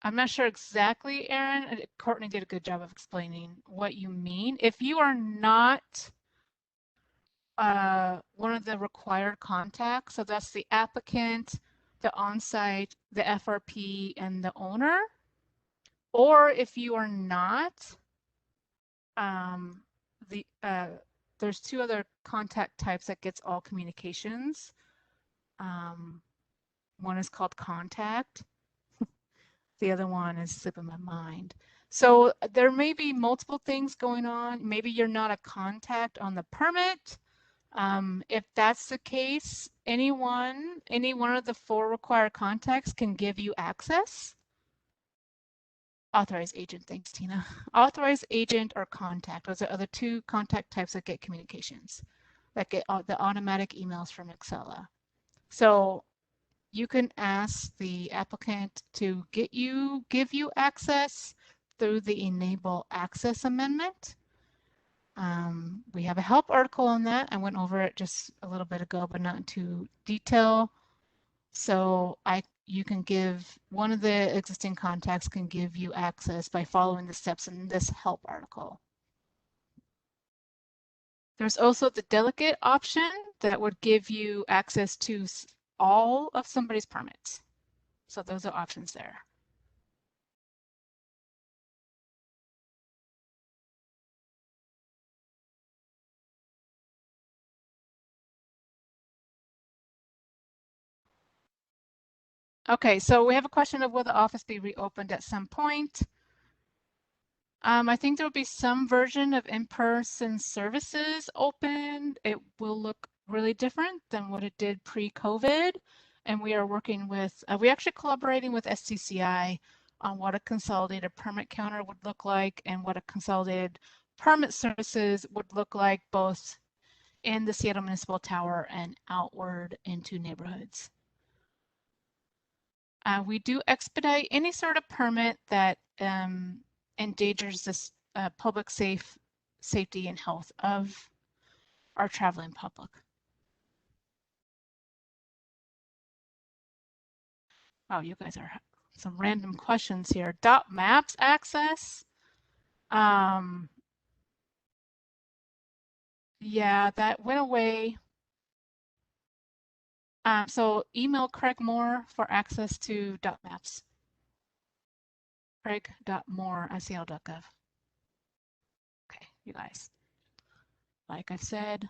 I'm not sure exactly, Aaron. Courtney did a good job of explaining what you mean. If you are not one of the required contacts, so that's the applicant, the on-site, the FRP, and the owner, or if you are not, there's two other contact types that gets all communications. One is called contact. The other one is slipping my mind. So there may be multiple things going on. Maybe you're not a contact on the permit. If that's the case, any one of the 4 required contacts can give you access. Authorized agent, thanks, Tina. Authorized agent or contact, those are the other 2 contact types that get communications, that get the automatic emails from Accela. So you can ask the applicant to give you access through the Enable Access Amendment. We have a help article on that. I went over it just a little bit ago, but not into detail. So you can give, one of the existing contacts can give you access by following the steps in this help article. There's also the delegate option that would give you access to all of somebody's permits. So those are options there. Okay, so we have a question of will the office be reopened at some point? I think there will be some version of InPerson Services open. It will look really different than what it did pre-COVID. And we are working with, we're actually collaborating with SCCI on what a consolidated permit counter would look like and what a consolidated permit services would look like both in the Seattle Municipal Tower and outward into neighborhoods. We do expedite any sort of permit that endangers this public safety and health of our traveling public. Oh, you guys are some random questions here. Dot maps access. Yeah, that went away. So email Craig Moore for access to dot maps. Craig.moore@seattle.gov. Okay, you guys. Like I said,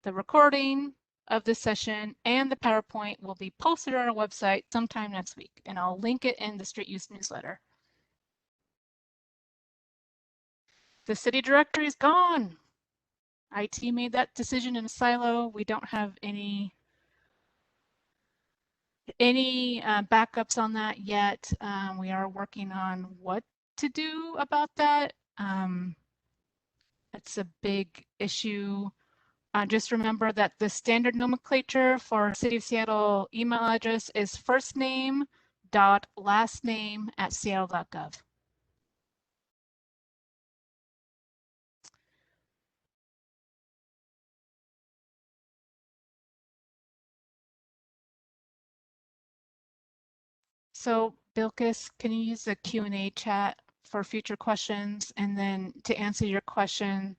the recording of this session and the PowerPoint will be posted on our website sometime next week, and I'll link it in the Street Use newsletter. The city directory is gone. IT made that decision in a silo. We don't have any backups on that yet. We are working on what to do about that. It's a big issue. Just remember that the standard nomenclature for City of Seattle email address is first name dot last name at seattle.gov. So Bilkis, can you use the Q&A chat for future questions? And then to answer your question,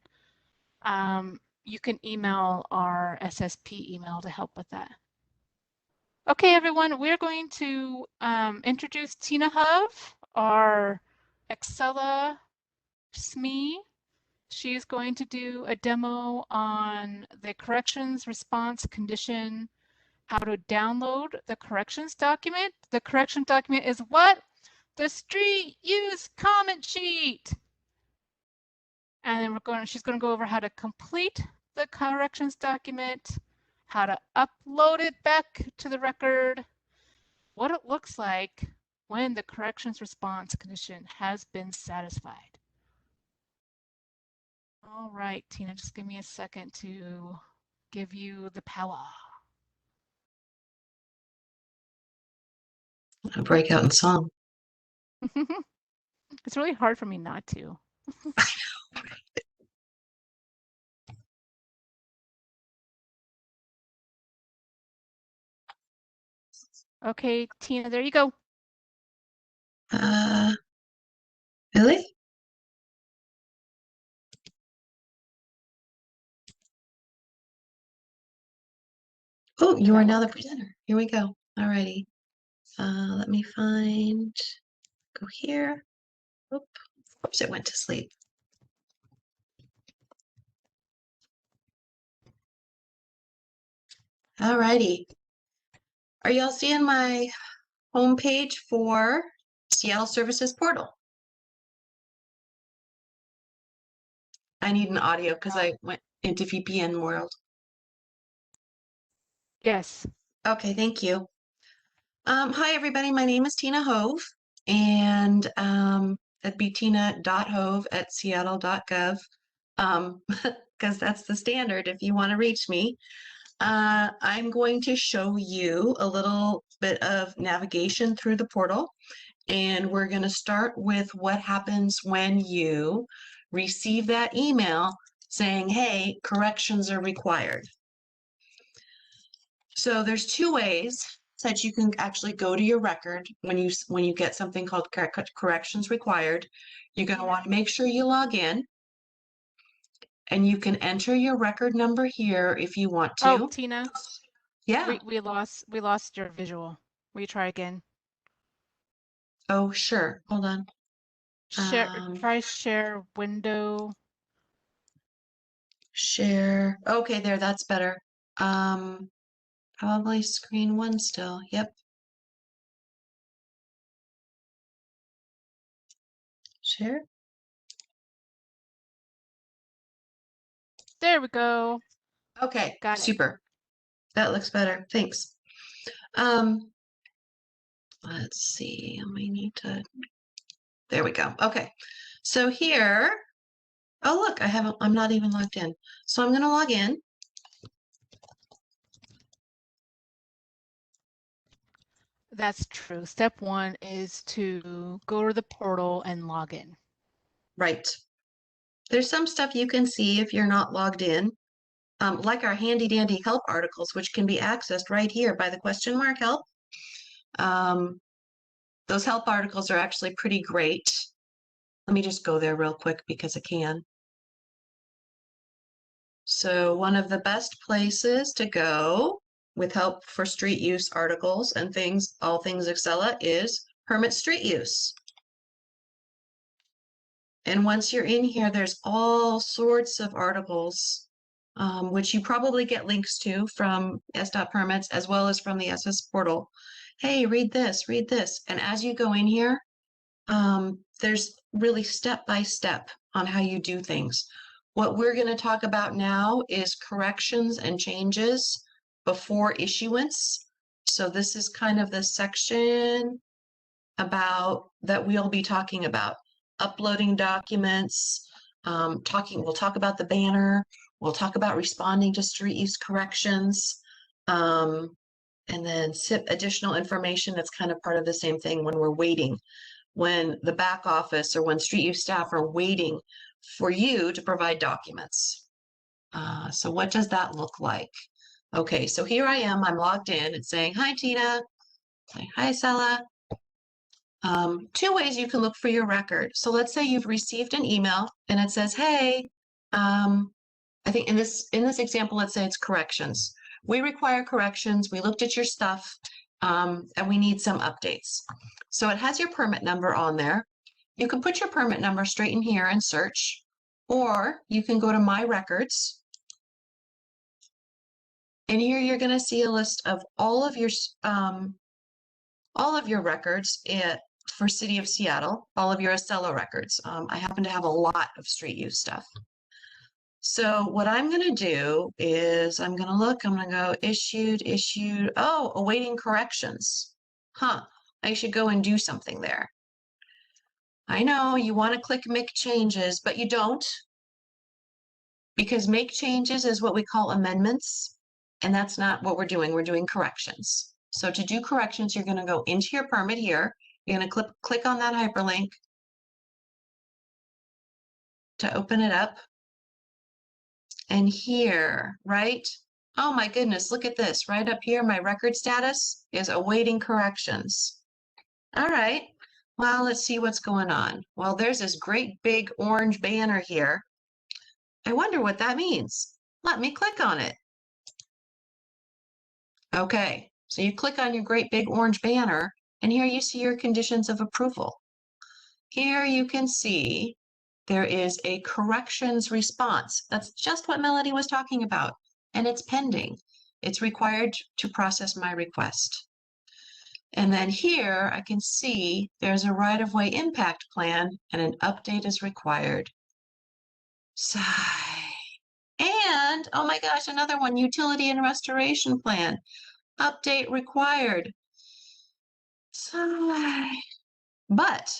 you can email our SSP email to help with that. Okay, everyone, we're going to introduce Tina Hove, our Accela SME. She's going to do a demo on the corrections response condition, how to download the corrections document. The correction document is what? The street use comment sheet. And then she's going to go over how to complete the corrections document, how to upload it back to the record, what it looks like when the corrections response condition has been satisfied. All right, Tina, just give me a second to give you the power. I'll break out in song. It's really hard for me not to. Okay, Tina, there you go. Really? Oh, you are now the presenter. Here we go. All righty. Let me go here. Oops, it went to sleep. All righty. Are y'all seeing my homepage for Seattle Services Portal? I need an audio because I went into VPN world. Yes. Okay, thank you. Hi, everybody. My name is Tina Hove, and that'd be tina.hove@seattle.gov, because that's the standard if you want to reach me. I'm going to show you a little bit of navigation through the portal, and we're going to start with what happens when you receive that email saying, hey, corrections are required. So there's two ways that you can actually go to your record when you get something called corrections required. You're going to want to make sure you log in, and you can enter your record number here if you want to. Oh, Tina. Yeah. We lost your visual. Will you try again? Oh, sure. Hold on. Try share window. Share. Okay, there, that's better. Probably screen one still. Yep. Share. There we go. Okay, Got it. super. That looks better. Thanks. Let's see. We need to. There we go. Okay. So here. Oh, look, I'm not even logged in. So I'm going to log in. That's true. Step one is to go to the portal and log in. Right. There's some stuff you can see if you're not logged in, like our handy dandy help articles, which can be accessed right here by the question mark help. Those help articles are actually pretty great. Let me just go there real quick because I can. So one of the best places to go with help for street use articles and things, all things Accela, is permit street use. And once you're in here, there's all sorts of articles, which you probably get links to from SDOT permits as well as from the SS portal. Hey, read this, read this. And as you go in here, there's really step-by-step on how you do things. What we're going to talk about now is corrections and changes before issuance. So this is kind of the section about that we'll be talking about. Uploading documents, we'll talk about the banner, we'll talk about responding to street use corrections, and then additional information that's kind of part of the same thing when we're waiting, when the back office or when street use staff are waiting for you to provide documents. So what does that look like? Okay, so here I am, I'm logged in, it's saying, hi Tina, hi Accela. Two ways you can look for your record. So let's say you've received an email and it says, hey, I think in this example, let's say it's corrections. We require corrections. We looked at your stuff and we need some updates. So it has your permit number on there. You can put your permit number straight in here and search, or you can go to My Records. And here you're going to see a list of all of your records for City of Seattle, all of your Accela records. I happen to have a lot of street use stuff. So what I'm going to do is I'm going to look, I'm going to go issued, oh, awaiting corrections. I should go and do something there. I know you want to click make changes, but you don't, because make changes is what we call amendments, and that's not what we're doing. We're doing corrections. So to do corrections, you're going to go into your permit here. You're going to click on that hyperlink to open it up. And here, right? Oh my goodness, look at this. Right up here, my record status is awaiting corrections. All right, well, let's see what's going on. Well, there's this great big orange banner here. I wonder what that means. Let me click on it. Okay, so you click on your great big orange banner, and here you see your conditions of approval. Here you can see there is a corrections response. That's just what Melody was talking about, and it's pending. It's required to process my request. And then here I can see there's a right-of-way impact plan and an update is required. Sigh. And, oh my gosh, another one, utility and restoration plan. Update required. Sigh. But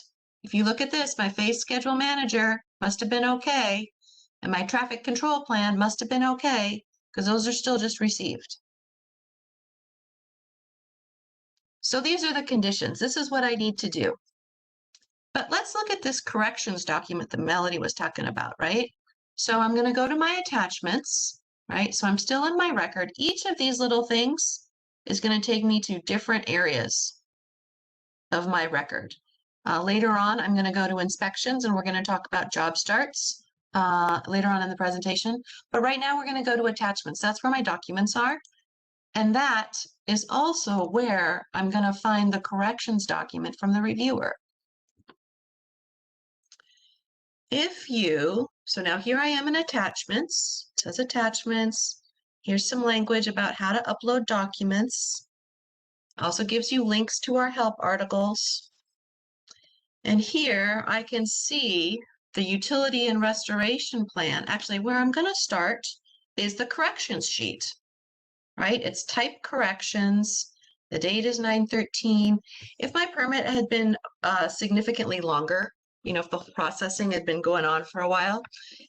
if you look at this, my phase schedule manager must have been okay, and my traffic control plan must have been okay, because those are still just received. So these are the conditions. This is what I need to do. But let's look at this corrections document that Melody was talking about, right? So I'm going to go to my attachments, right? So I'm still in my record. Each of these little things is going to take me to different areas of my record. Later on, I'm going to go to inspections and we're going to talk about job starts later on in the presentation. But right now we're going to go to attachments. That's where my documents are. And that is also where I'm going to find the corrections document from the reviewer. So now here I am in attachments. It says attachments. Here's some language about how to upload documents. Also gives you links to our help articles. And here I can see the utility and restoration plan. Actually, where I'm going to start is the corrections sheet, right? It's type corrections. The date is 9/13. If my permit had been significantly longer, if the processing had been going on for a while,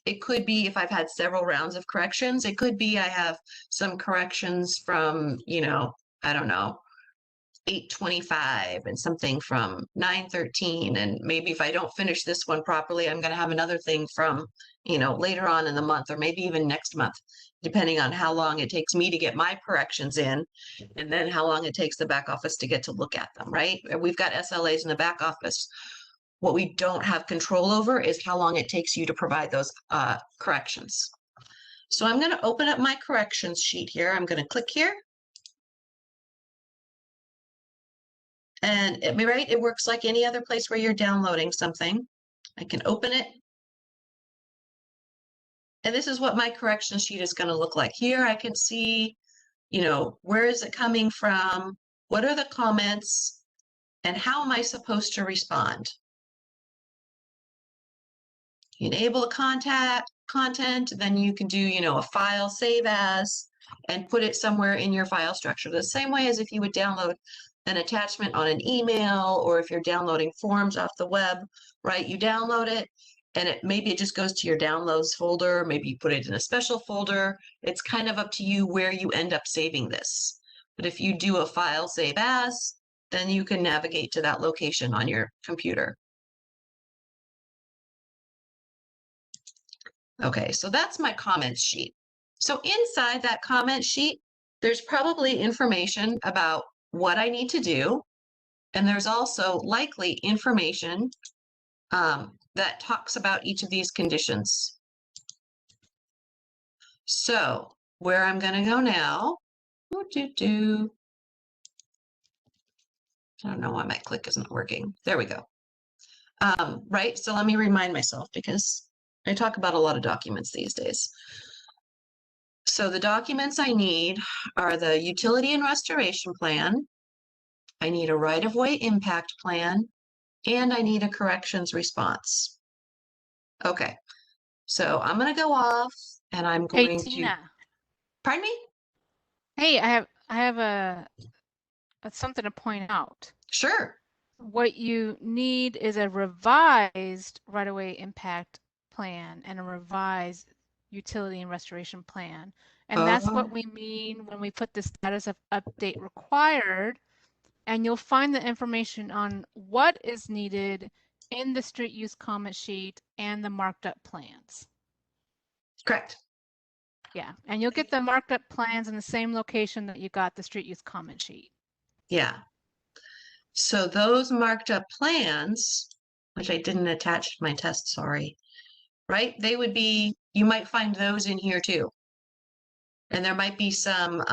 it could be if I've had several rounds of corrections, it could be I have some corrections from, I don't know, 8/25 and something from 9/13. And maybe if I don't finish this one properly, I'm going to have another thing from, later on in the month or maybe even next month, depending on how long it takes me to get my corrections in and then how long it takes the back office to get to look at them, right? We've got SLAs in the back office. What we don't have control over is how long it takes you to provide those corrections. So I'm going to open up my corrections sheet here. I'm going to click here. And it works like any other place where you're downloading something. I can open it. And this is what my correction sheet is going to look like. Here I can see, where is it coming from? What are the comments? And how am I supposed to respond? You enable a content, then you can do, you know, a file save as, and put it somewhere in your file structure. The same way as if you would download an attachment on an email, or if you're downloading forms off the web, right? You download it, and maybe it just goes to your downloads folder. Maybe you put it in a special folder. It's kind of up to you where you end up saving this. But if you do a file save as, then you can navigate to that location on your computer. Okay, so that's my comments sheet. So inside that comment sheet, there's probably information about what I need to do. And there's also likely information that talks about each of these conditions. So where I'm going to go now, I don't know why my click isn't working. There we go. Right, so let me remind myself, because I talk about a lot of documents these days. So the documents I need are the utility and restoration plan. I need a right-of-way impact plan, and I need a corrections response. Okay, so I'm going to go off, and I'm Hey, going to. Tina. Pardon me? Hey, I have a something to point out. Sure. What you need is a revised right-of-way impact plan and a revised utility and restoration plan. And that's what we mean when we put the status of update required. And you'll find the information on what is needed in the street use comment sheet and the marked up plans. Correct. Yeah, and you'll get the marked up plans in the same location that you got the street use comment sheet. Yeah. So those marked up plans, which I didn't attach to my test, sorry, right? They would be, you might find those in here too. And there might be some,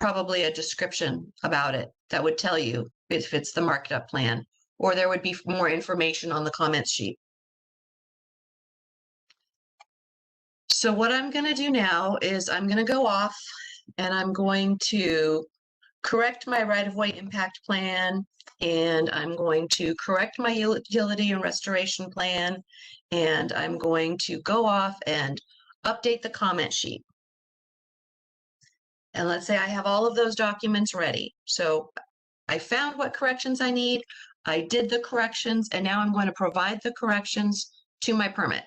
probably a description about it that would tell you if it's the marked up plan, or there would be more information on the comments sheet. So what I'm going to do now is I'm going to go off and I'm going to correct my right-of-way impact plan, and I'm going to correct my utility and restoration plan, and I'm going to go off and update the comment sheet. And let's say I have all of those documents ready. So I found what corrections I need, I did the corrections, and now I'm going to provide the corrections to my permit.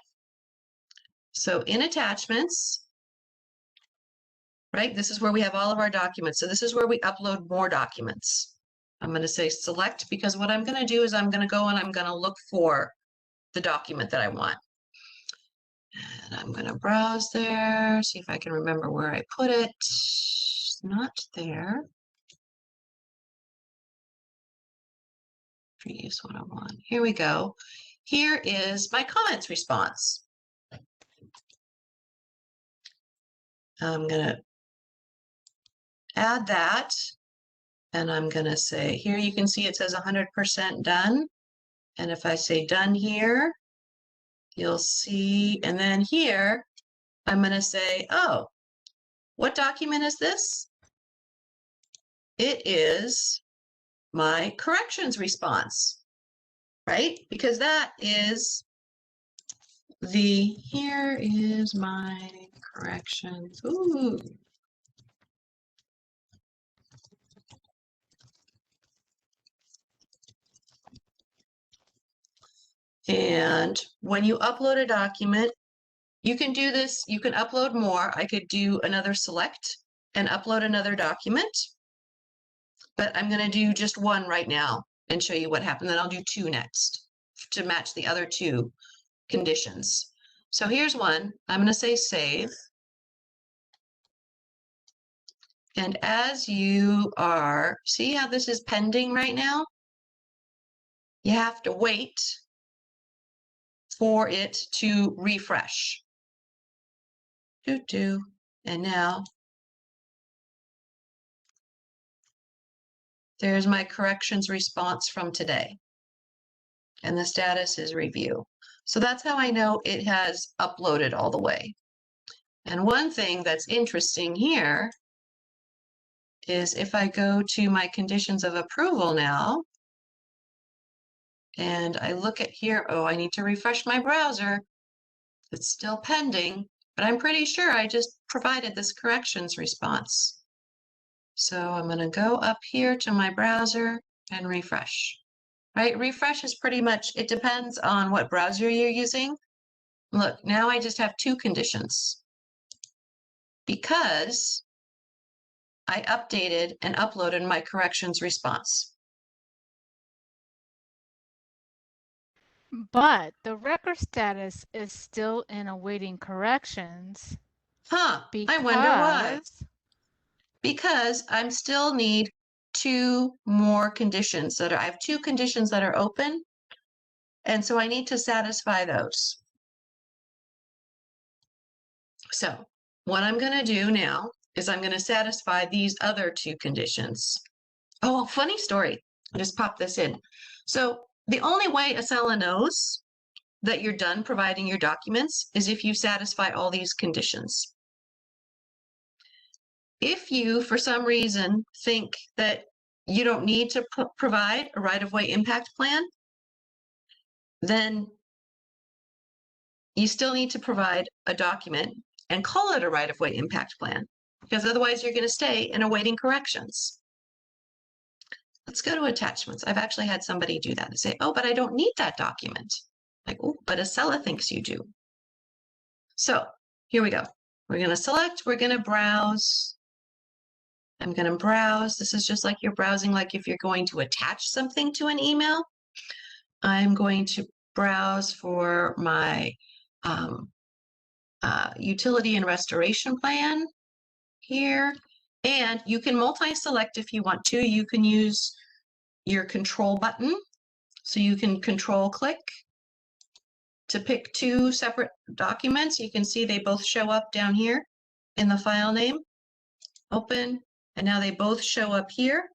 So in attachments, right, this is where we have all of our documents. So this is where we upload more documents. I'm going to say select, because what I'm going to do is I'm going to go and I'm going to look for the document that I want. And I'm going to browse there, see if I can remember where I put it. It's not there. Previous 101. Here we go. Here is my comments response. I'm going to add that, and I'm going to say, here you can see it says 100% done. And if I say done here, you'll see, and then here, I'm going to say, oh, what document is this? It is my corrections response, right? Because that is here is my corrections. Ooh. And when you upload a document, you can do this, you can upload more. I could do another select and upload another document, but I'm going to do just one right now and show you what happened. Then I'll do two next to match the other two conditions. So here's one. I'm going to say save. And as you are, see how this is pending right now? You have to wait for it to refresh. And now there's my corrections response from today. And the status is review. So that's how I know it has uploaded all the way. And one thing that's interesting here is if I go to my conditions of approval now, and I look at here, oh, I need to refresh my browser. It's still pending, but I'm pretty sure I just provided this corrections response. So I'm going to go up here to my browser and refresh. Right? Refresh is pretty much, it depends on what browser you're using. Look, now I just have 2 conditions because I updated and uploaded my corrections response. But the record status is still in awaiting corrections Huh, because I wonder why. Because I still need 2 more conditions I have 2 conditions that are open, and so I need to satisfy those. So what I'm going to do now is I'm going to satisfy these other 2 conditions. Oh, funny story. I just popped this in. So the only way Accela knows that you're done providing your documents is if you satisfy all these conditions. If you, for some reason, think that you don't need to provide a right-of-way impact plan, then you still need to provide a document and call it a right-of-way impact plan, because otherwise you're going to stay in awaiting corrections. Let's go to attachments. I've actually had somebody do that and say, oh, but I don't need that document. Like, oh, but Accela thinks you do. So here we go. We're going to select, we're going to browse. I'm going to browse. This is just like you're browsing, like if you're going to attach something to an email. I'm going to browse for my utility and restoration plan here. And you can multi-select if you want to. You can use your control button. So you can control click to pick 2 separate documents. You can see they both show up down here in the file name. Open, and now they both show up here.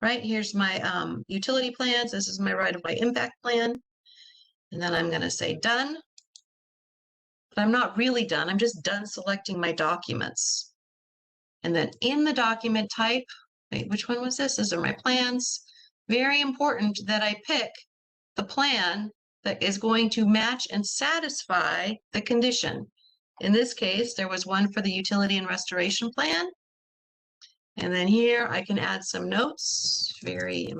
Right, here's my utility plans. This is my right-of-way impact plan. And then I'm going to say done. But I'm not really done. I'm just done selecting my documents. And then in the document type, wait, which one was this? These are my plans. Very important that I pick the plan that is going to match and satisfy the condition. In this case, there was one for the utility and restoration plan. And then here I can add some notes, very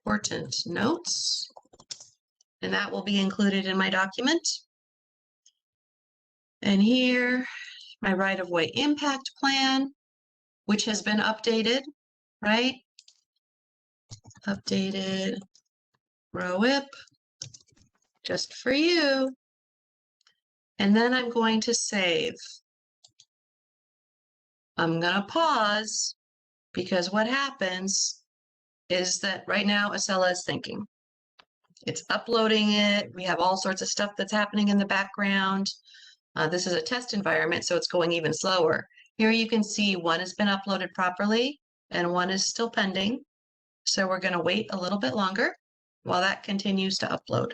important notes, and that will be included in my document. And here, my right-of-way impact plan, which has been updated, right? Updated ROIP, just for you. And then I'm going to save. I'm going to pause, because what happens is that right now Accela is thinking. It's uploading it. We have all sorts of stuff that's happening in the background. This is a test environment, so it's going even slower. Here you can see one has been uploaded properly and one is still pending. So we're going to wait a little bit longer while that continues to upload.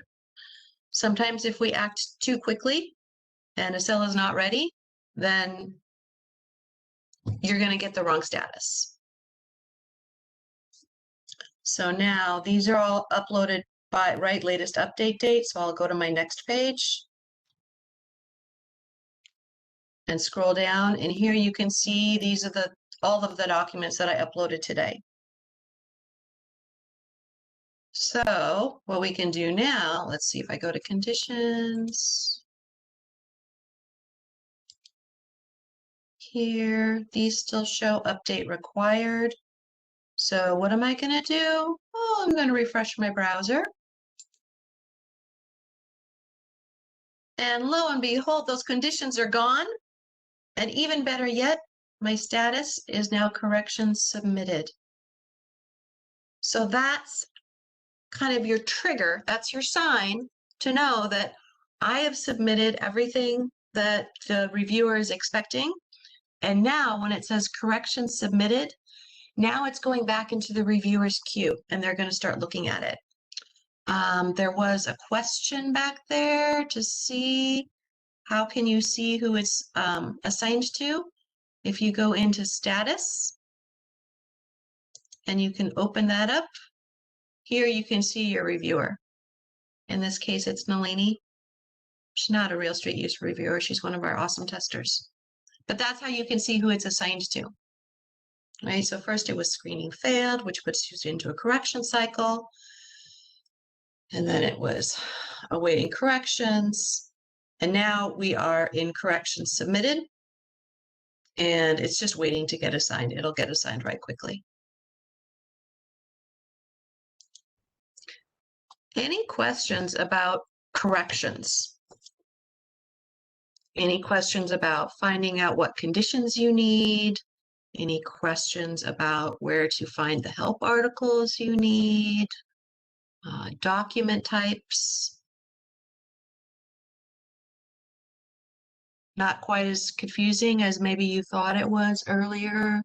Sometimes if we act too quickly and Accela is not ready, then you're going to get the wrong status. So now these are all uploaded by latest update date. So I'll go to my next page and scroll down, and here you can see these are all of the documents that I uploaded today. So what we can do now, let's see if I go to conditions. Here, these still show update required. So what am I going to do? Oh, I'm going to refresh my browser. And lo and behold, those conditions are gone. And even better yet, my status is now corrections submitted. So that's kind of your trigger. That's your sign to know that I have submitted everything that the reviewer is expecting. And now when it says corrections submitted, now it's going back into the reviewer's queue and they're going to start looking at it. There was a question back there to see how can you see who it's assigned to. If you go into status and you can open that up, here you can see your reviewer. In this case, it's Nalini. She's not a real street use reviewer. She's one of our awesome testers. But that's how you can see who it's assigned to. Right, so first it was screening failed, which puts you into a correction cycle. And then it was awaiting corrections. And now we are in corrections submitted. And it's just waiting to get assigned. It'll get assigned right quickly. Any questions about corrections? Any questions about finding out what conditions you need? Any questions about where to find the help articles you need? Document types? Not quite as confusing as maybe you thought it was earlier,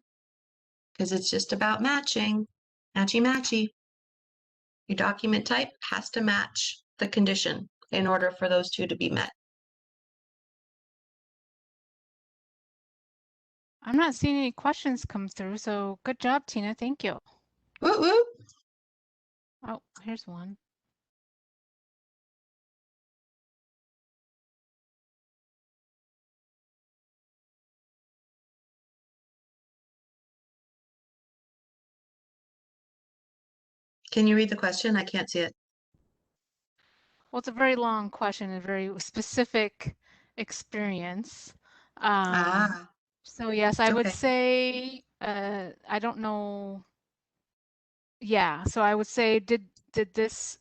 because it's just about matching, matchy. Your document type has to match the condition in order for those two to be met. I'm not seeing any questions come through, so good job, Tina. Thank you. Woo woo. Oh, here's one. Can you read the question? I can't see it. Well, it's a very long question, a very specific experience. So yes, I would okay. say, I don't know. Yeah, so I would say, did this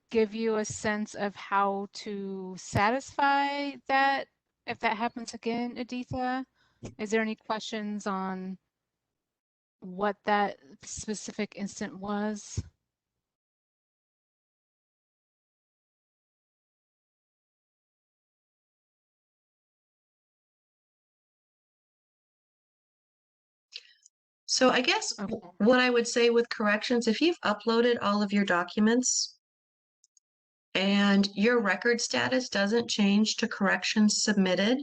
give you a sense of how to satisfy that if that happens again, Aditha? Is there any questions on what that specific instant was? So I guess Okay. what I would say with corrections, if you've uploaded all of your documents and your record status doesn't change to corrections submitted,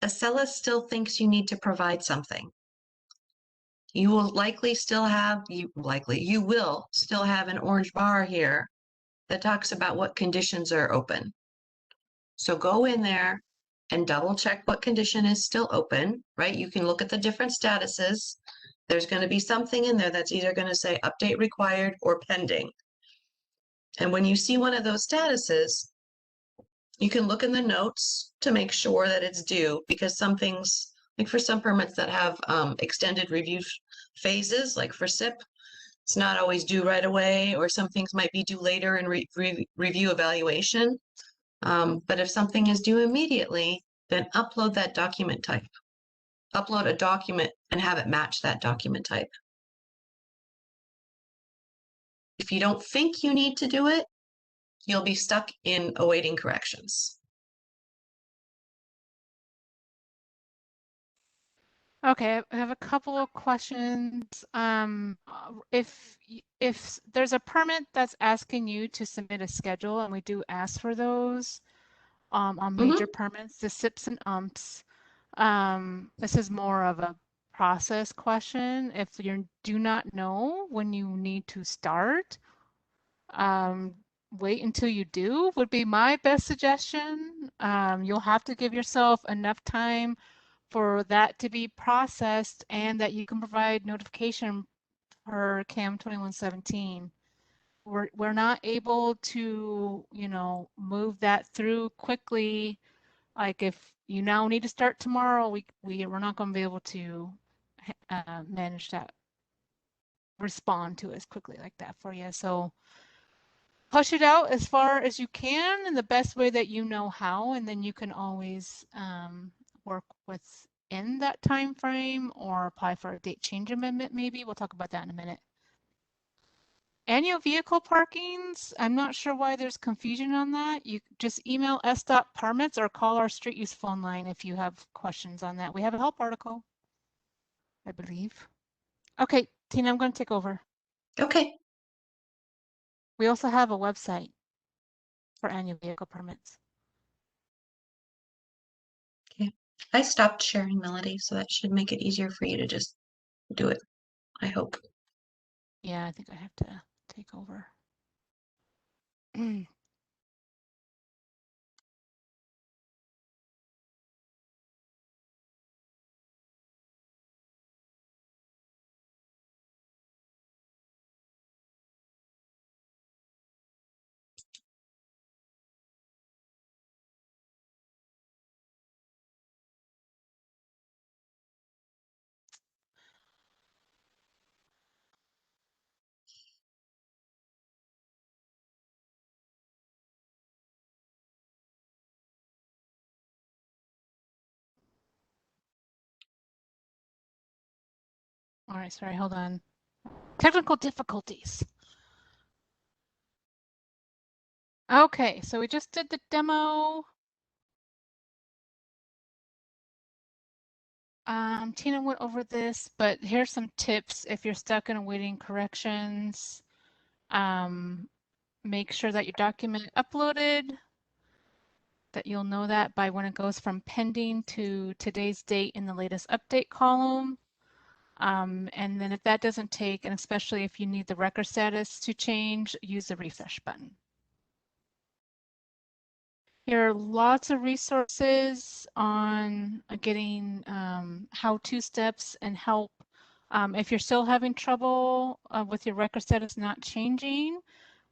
Accela still thinks you need to provide something. You will likely still have, you will still have an orange bar here that talks about what conditions are open. So go in there and double check what condition is still open, right? You can look at the different statuses. There's going to be something in there that's either going to say update required or pending. And when you see one of those statuses, you can look in the notes to make sure that it's due, because some things, like for some permits that have extended review phases, like for SIP, it's not always due right away, or some things might be due later in review evaluation. But if something is due immediately, then upload that document type. Upload a document and have it match that document type. If you don't think you need to do it, you'll be stuck in awaiting corrections. Okay, I have a couple of questions. If there's a permit that's asking you to submit a schedule, and we do ask for those on major permits, the SIPs and UMPs, this is more of a process question. If you do not know when you need to start, wait until you do would be my best suggestion. You'll have to give yourself enough time for that to be processed and that you can provide notification per CAM 2117. We're not able to, move that through quickly. Like if you now need to start tomorrow, we're not going to be able to manage that, respond to it as quickly like that for you. So push it out as far as you can in the best way that you know how, and then you can always work within that time frame or apply for a date change amendment maybe. We'll talk about that in a minute. Annual vehicle parkings, I'm not sure why there's confusion on that. You just email s.permits or call our street use phone line if you have questions on that. We have a help article, I believe. Okay, Tina, I'm going to take over. Okay. We also have a website for annual vehicle permits. Okay. I stopped sharing, Melody, so that should make it easier for you to just do it, I hope. Yeah, I think I have to take over. All right, sorry, hold on. Technical difficulties. Okay, so we just did the demo. Tina went over this, but here's some tips if you're stuck in awaiting corrections. Make sure that your document uploaded, that you'll know that by when it goes from pending to today's date in the latest update column. And then if that doesn't take, and especially if you need the record status to change, use the refresh button. There are lots of resources on getting how-to steps and help. If you're still having trouble with your record status not changing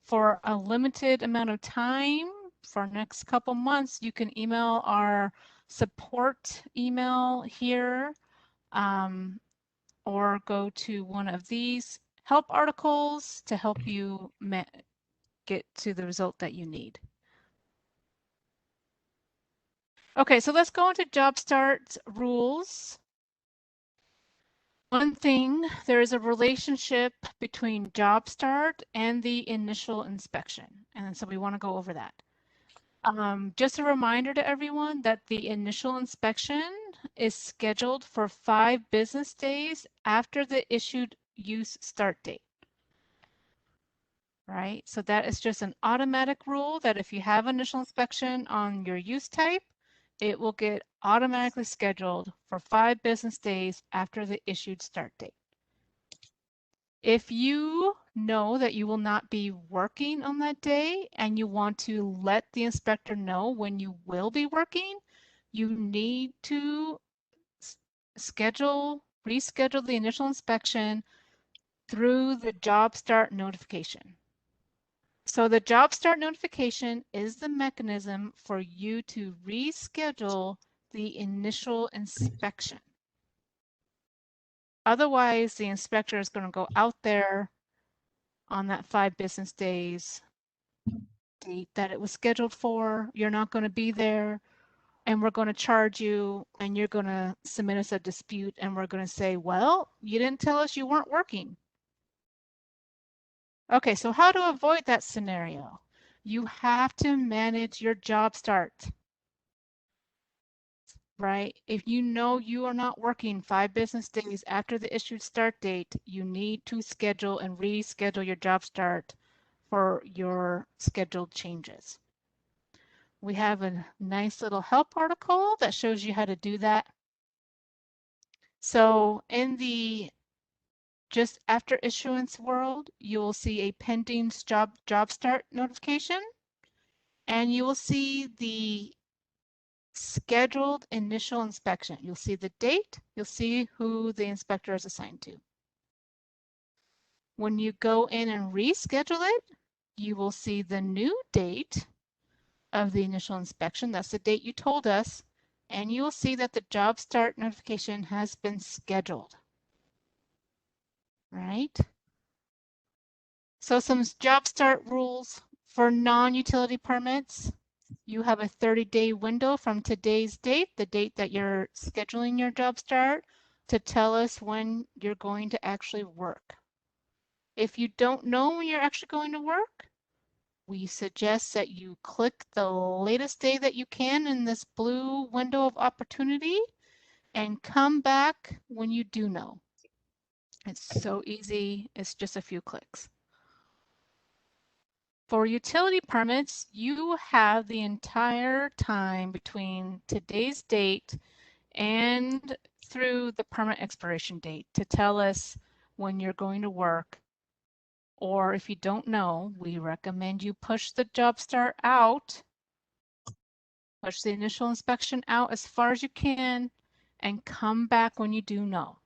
for a limited amount of time, for next couple months, you can email our support email here or go to one of these help articles to help you get to the result that you need. Okay, so let's go into job start rules. One thing, there is a relationship between job start and the initial inspection. And so we want to go over that. Just a reminder to everyone that the initial inspection is scheduled for 5 business days after the issued use start date. Right? So that is just an automatic rule that if you have initial inspection on your use type, it will get automatically scheduled for 5 business days after the issued start date. If you know that you will not be working on that day and you want to let the inspector know when you will be working, you need to reschedule the initial inspection through the job start notification. So the job start notification is the mechanism for you to reschedule the initial inspection. Otherwise, the inspector is going to go out there on that 5 business days date that it was scheduled for. You're not going to be there, and we're going to charge you, and you're going to submit us a dispute, and we're going to say, well, you didn't tell us you weren't working. Okay, so how to avoid that scenario? You have to manage your job start. Right? If you know you are not working 5 business days after the issued start date, you need to schedule and reschedule your job start for your scheduled changes. We have a nice little help article that shows you how to do that. So in the just after issuance world, you will see a pending job start notification, and you will see the scheduled initial inspection. You'll see the date, you'll see who the inspector is assigned to. When you go in and reschedule it, you will see the new date of the initial inspection. That's the date you told us. And you will see that the job start notification has been scheduled. Right? So some job start rules for non-utility permits. You have a 30-day window from today's date, the date that you're scheduling your job start, to tell us when you're going to actually work. If you don't know when you're actually going to work, we suggest that you click the latest day that you can in this blue window of opportunity and come back when you do know. It's so easy, it's just a few clicks. For utility permits, you have the entire time between today's date and through the permit expiration date to tell us when you're going to work Or if you don't know, we recommend you push the job start out, push the initial inspection out as far as you can, and come back when you do know.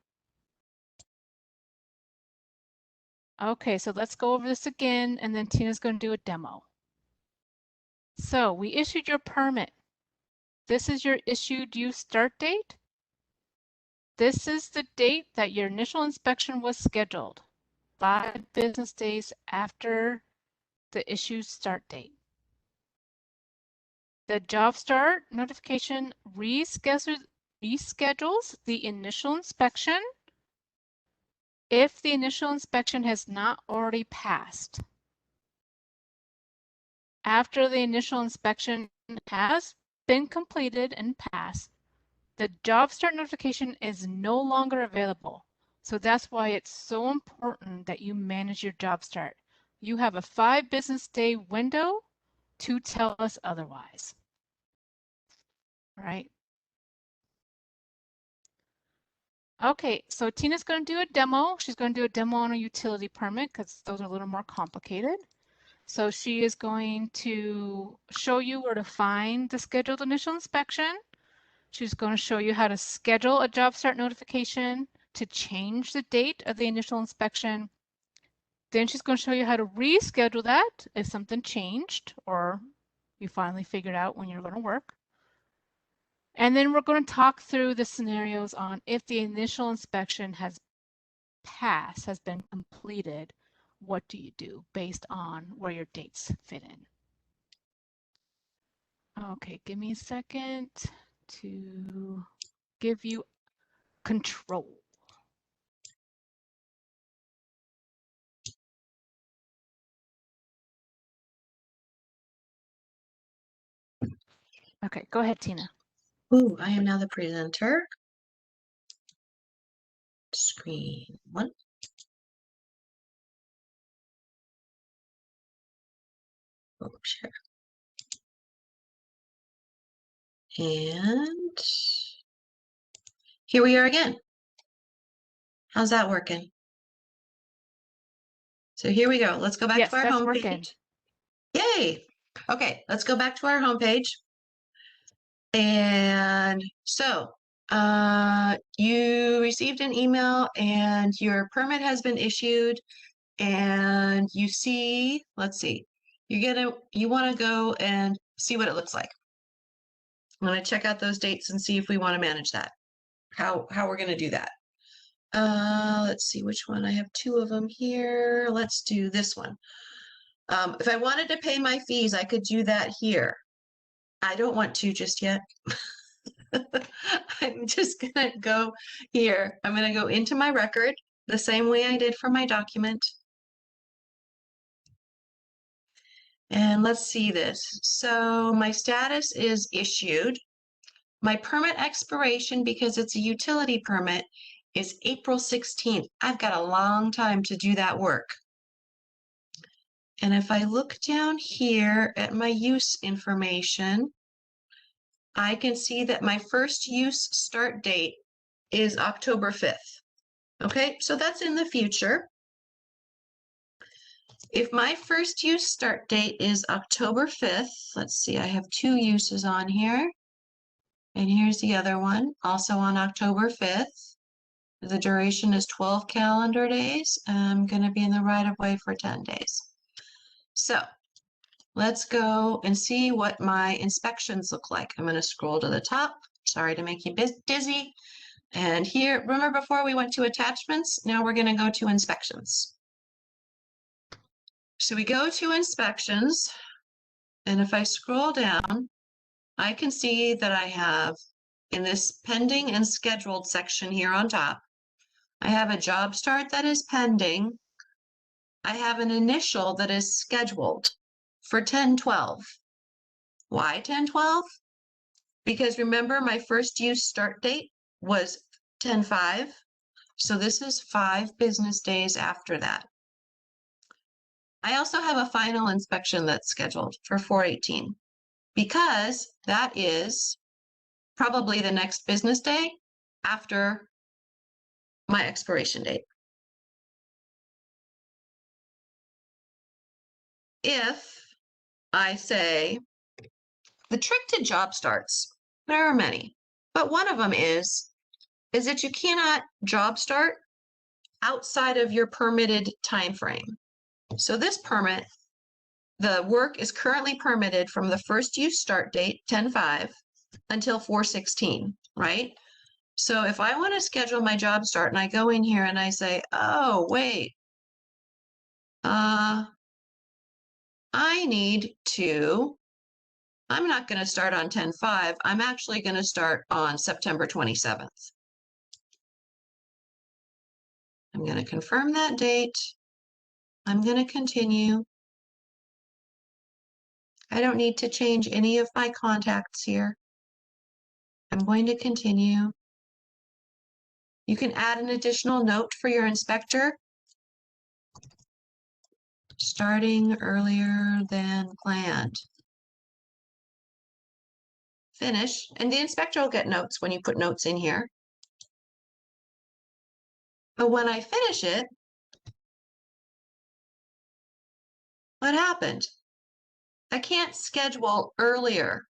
Okay, so let's go over this again, and then Tina's going to do a demo. So we issued your permit. This is your issued use start date. This is the date that your initial inspection was scheduled, 5 business days after the issued start date. The job start notification reschedules the initial inspection if the initial inspection has not already passed. After the initial inspection has been completed and passed, the job start notification is no longer available. So that's why it's so important that you manage your job start. You have a 5 business day window to tell us otherwise. Right? Okay, so Tina's going to do a demo. She's going to do a demo on a utility permit because those are a little more complicated. So she is going to show you where to find the scheduled initial inspection. She's going to show you how to schedule a job start notification to change the date of the initial inspection. Then she's going to show you how to reschedule that if something changed or you finally figured out when you're going to work. And then we're going to talk through the scenarios on if the initial inspection has passed, has been completed, what do you do based on where your dates fit in? Okay, give me a second to give you control. Okay, go ahead, Tina. Ooh, I am now the presenter. Screen 1. Oh, sure. And here we are again. How's that working? So here we go. Let's go back Yes, to our that's home working. page. Yay! Okay, let's go back to our home page. And so you received an email and your permit has been issued, and you see, let's see, you want to go and see what it looks like. I'm going to check out those dates and see if we want to manage that. How we're going to do that. Let's see which one. I have 2 of them here. Let's do this one. If I wanted to pay my fees, I could do that here. I don't want to just yet. I'm just gonna go here. I'm gonna go into my record the same way I did for my document. And let's see this. So my status is issued. My permit expiration, because it's a utility permit, is April 16th. I've got a long time to do that work. And if I look down here at my use information, I can see that my first use start date is October 5th. Okay, so that's in the future. If my first use start date is October 5th, let's see, I have 2 uses on here. And here's the other one, also on October 5th. The duration is 12 calendar days. I'm going to be in the right of way for 10 days. So let's go and see what my inspections look like. I'm going to scroll to the top. Sorry to make you dizzy. And here, remember before we went to attachments? Now we're going to go to inspections. So we go to inspections, and if I scroll down, I can see that I have in this pending and scheduled section here on top, I have a job start that is pending. I have an initial that is scheduled for 10/12. Why 10/12? Because remember my first use start date was 10/5. So this is 5 business days after that. I also have a final inspection that's scheduled for 4/18 because that is probably the next business day after my expiration date. if I say the trick to job starts, there are many, but one of them is that you cannot job start outside of your permitted time frame. So this permit, the work is currently permitted from the first use start date, 10/5, until 4/16, right? So if I want to schedule my job start and I go in here and I say, oh, wait, I need to, I'm not going to start on 10/5. I'm actually going to start on September 27th. I'm going to confirm that date. I'm going to continue. I don't need to change any of my contacts here. I'm going to continue. You can add an additional note for your inspector. Starting earlier than planned. Finish, and the inspector will get notes when you put notes in here. But when I finish it, what happened? I can't schedule earlier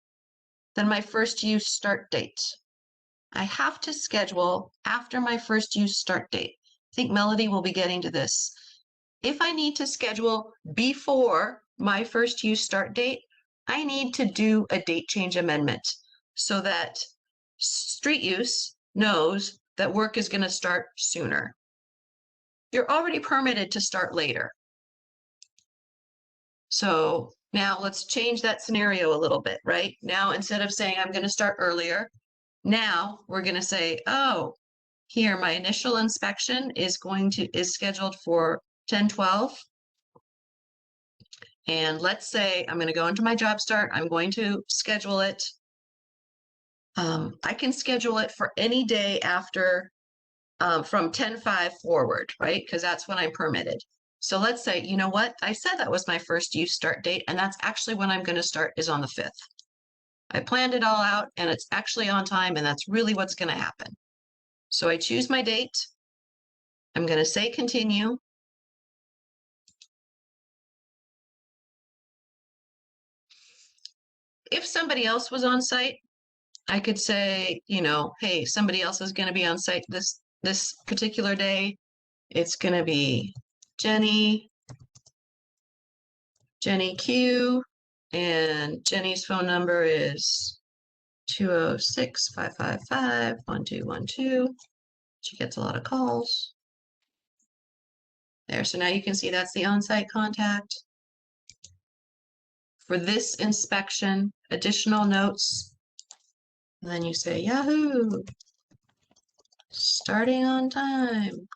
than my first use start date. I have to schedule after my first use start date. I think Melody will be getting to this. If I need to schedule before my first use start date, I need to do a date change amendment so that street use knows that work is going to start sooner. You're already permitted to start later. So now let's change that scenario a little bit, right? Now, instead of saying I'm going to start earlier, now we're going to say, oh, here, my initial inspection is scheduled for 10/12. And let's say I'm going to go into my job start. I'm going to schedule it. I can schedule it for any day after from 10/5 forward, right? Because that's when I'm permitted. So let's say, you know what? I said that was my first use start date, and that's actually when I'm going to start is on the 5th. I planned it all out, and it's actually on time, and that's really what's going to happen. So I choose my date. I'm going to say continue. If somebody else was on site, I could say, you know, hey, somebody else is going to be on site this particular day. It's going to be Jenny Q, and Jenny's phone number is 206-555-1212. She gets a lot of calls. There, so now you can see that's the on-site contact. For this inspection, additional notes. And then you say, Yahoo! Starting on time.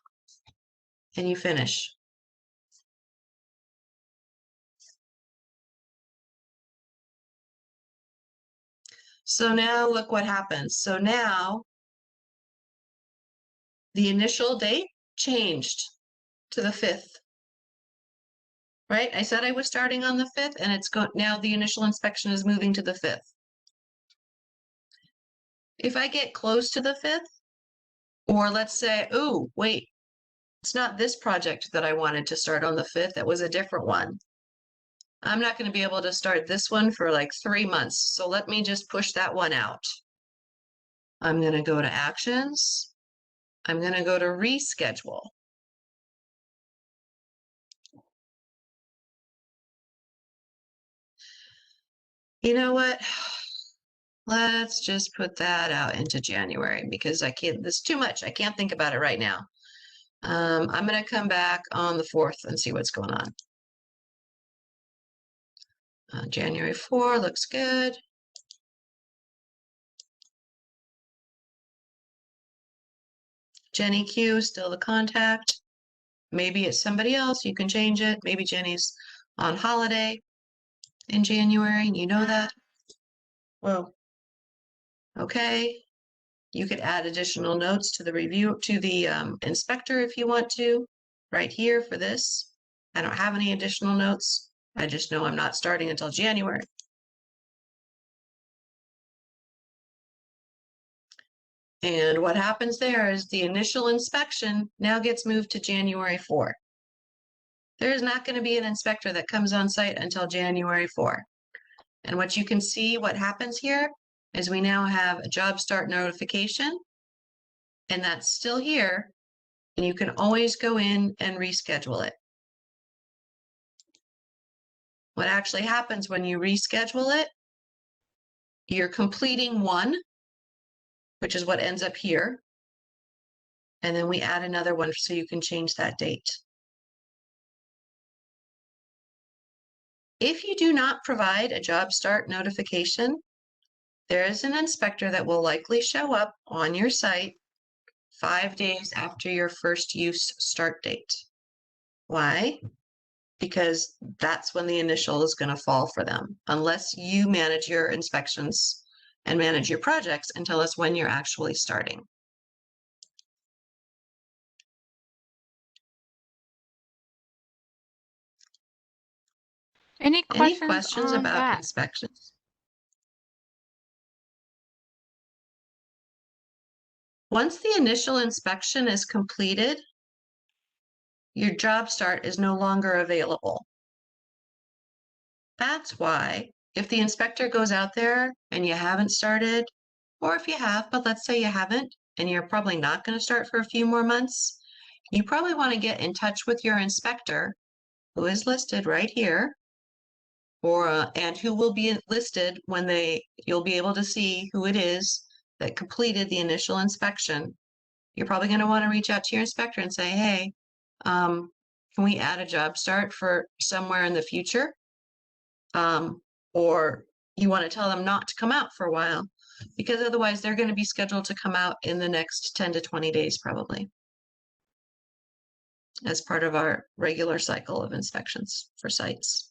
And you finish. So now look what happens. So now the initial date changed to the 5th. Right? I said I was starting on the 5th, and it's now the initial inspection is moving to the 5th. If I get close to the 5th, or let's say, oh, wait, it's not this project that I wanted to start on the 5th, it was a different one. I'm not going to be able to start this one for like 3 months, so let me just push that one out. I'm going to go to Actions. I'm going to go to Reschedule. You know what? Let's just put that out into January because I can't, this is too much. I can't think about it right now. I'm going to come back on the 4th and see what's going on. January 4 looks good. Jenny Q, still the contact. Maybe it's somebody else. You can change it. Maybe Jenny's on holiday in January. You know that. Well, okay. You could add additional notes to the review, to the inspector if you want to, right here for this. I don't have any additional notes. I just know I'm not starting until January. And what happens there is the initial inspection now gets moved to January 4. There is not going to be an inspector that comes on site until January 4. And what you can see, what happens here is we now have a job start notification, and that's still here, and you can always go in and reschedule it. What actually happens when you reschedule it, you're completing one, which is what ends up here, and then we add another one so you can change that date. If you do not provide a job start notification, there is an inspector that will likely show up on your site 5 days after your first use start date. Why? Because that's when the initial is going to fall for them, unless you manage your inspections and manage your projects and tell us when you're actually starting. Any Any questions questions on about that? inspections? Once the initial inspection is completed, your job start is no longer available. That's why if the inspector goes out there and you haven't started, or if you have, but let's say you haven't, and you're probably not going to start for a few more months, you probably want to get in touch with your inspector, who is listed right here, or and who will be listed when you'll be able to see who it is that completed the initial inspection. You're probably going to want to reach out to your inspector and say, hey, can we add a job start for somewhere in the future? Or you want to tell them not to come out for a while, because otherwise they're going to be scheduled to come out in the next 10 to 20 days probably, as part of our regular cycle of inspections for sites.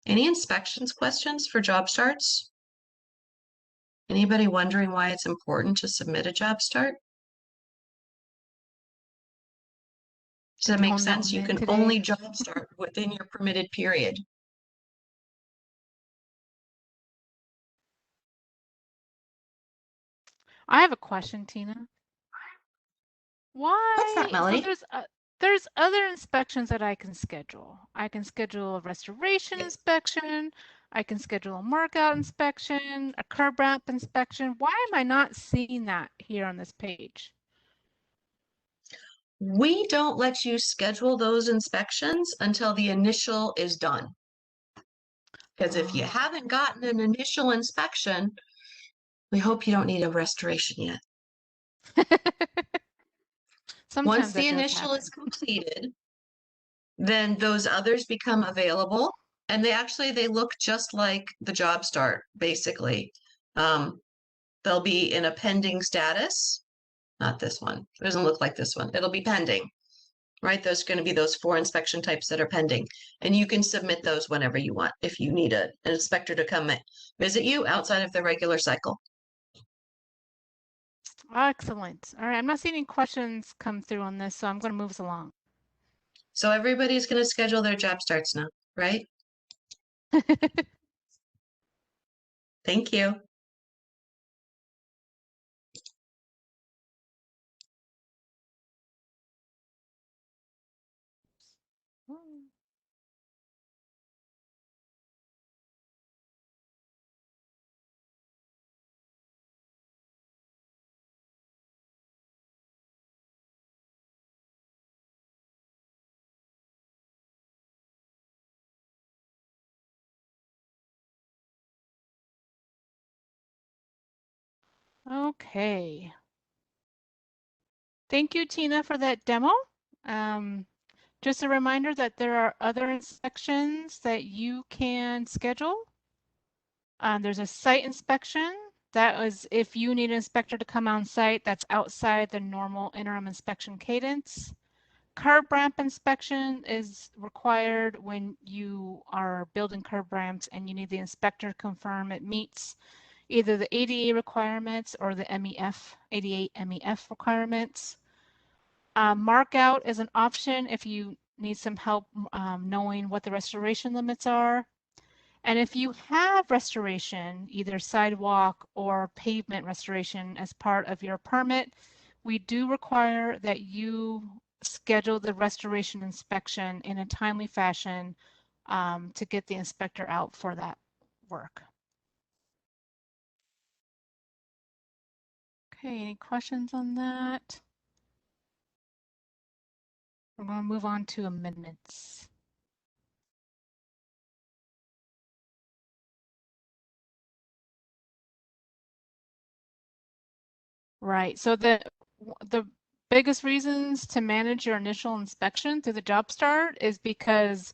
Any inspections questions for job starts? Anybody wondering why it's important to submit a job start? Does that make Honed that sense? one You in can today. only job start within your permitted period. I have a question, Tina. What's that, Why? So Melody? there's other inspections that I can schedule. I can schedule a restoration Yes. inspection. I can schedule a markout inspection, a curb ramp inspection. Why am I not seeing that here on this page? We don't let you schedule those inspections until the initial is done. Because if you Oh. haven't gotten an initial inspection, we hope you don't need a restoration yet. Once Sometimes the that does initial happen. is completed, then those others become available, and they look just like the job start, basically. They'll be in a pending status. Not this one. It doesn't look like this one. It'll be pending, right? There's going to be those 4 inspection types that are pending, and you can submit those whenever you want if you need an inspector to come visit you outside of the regular cycle. Excellent. All right, I'm not seeing any questions come through on this, so I'm going to move us along. So everybody's going to schedule their job starts now, right? Thank you. Okay. Thank you, Tina, for that demo. Just a reminder that there are other inspections that you can schedule. There's a site inspection. That is if you need an inspector to come on site that's outside the normal interim inspection cadence. Curb ramp inspection is required when you are building curb ramps and you need the inspector to confirm it meets either the ADA requirements or the MEF, ADA MEF requirements. Markout is an option if you need some help knowing what the restoration limits are. And if you have restoration, either sidewalk or pavement restoration as part of your permit, we do require that you schedule the restoration inspection in a timely fashion to get the inspector out for that work. Okay, any questions on that? We're going to move on to amendments. Right, so the biggest reasons to manage your initial inspection through the job start is because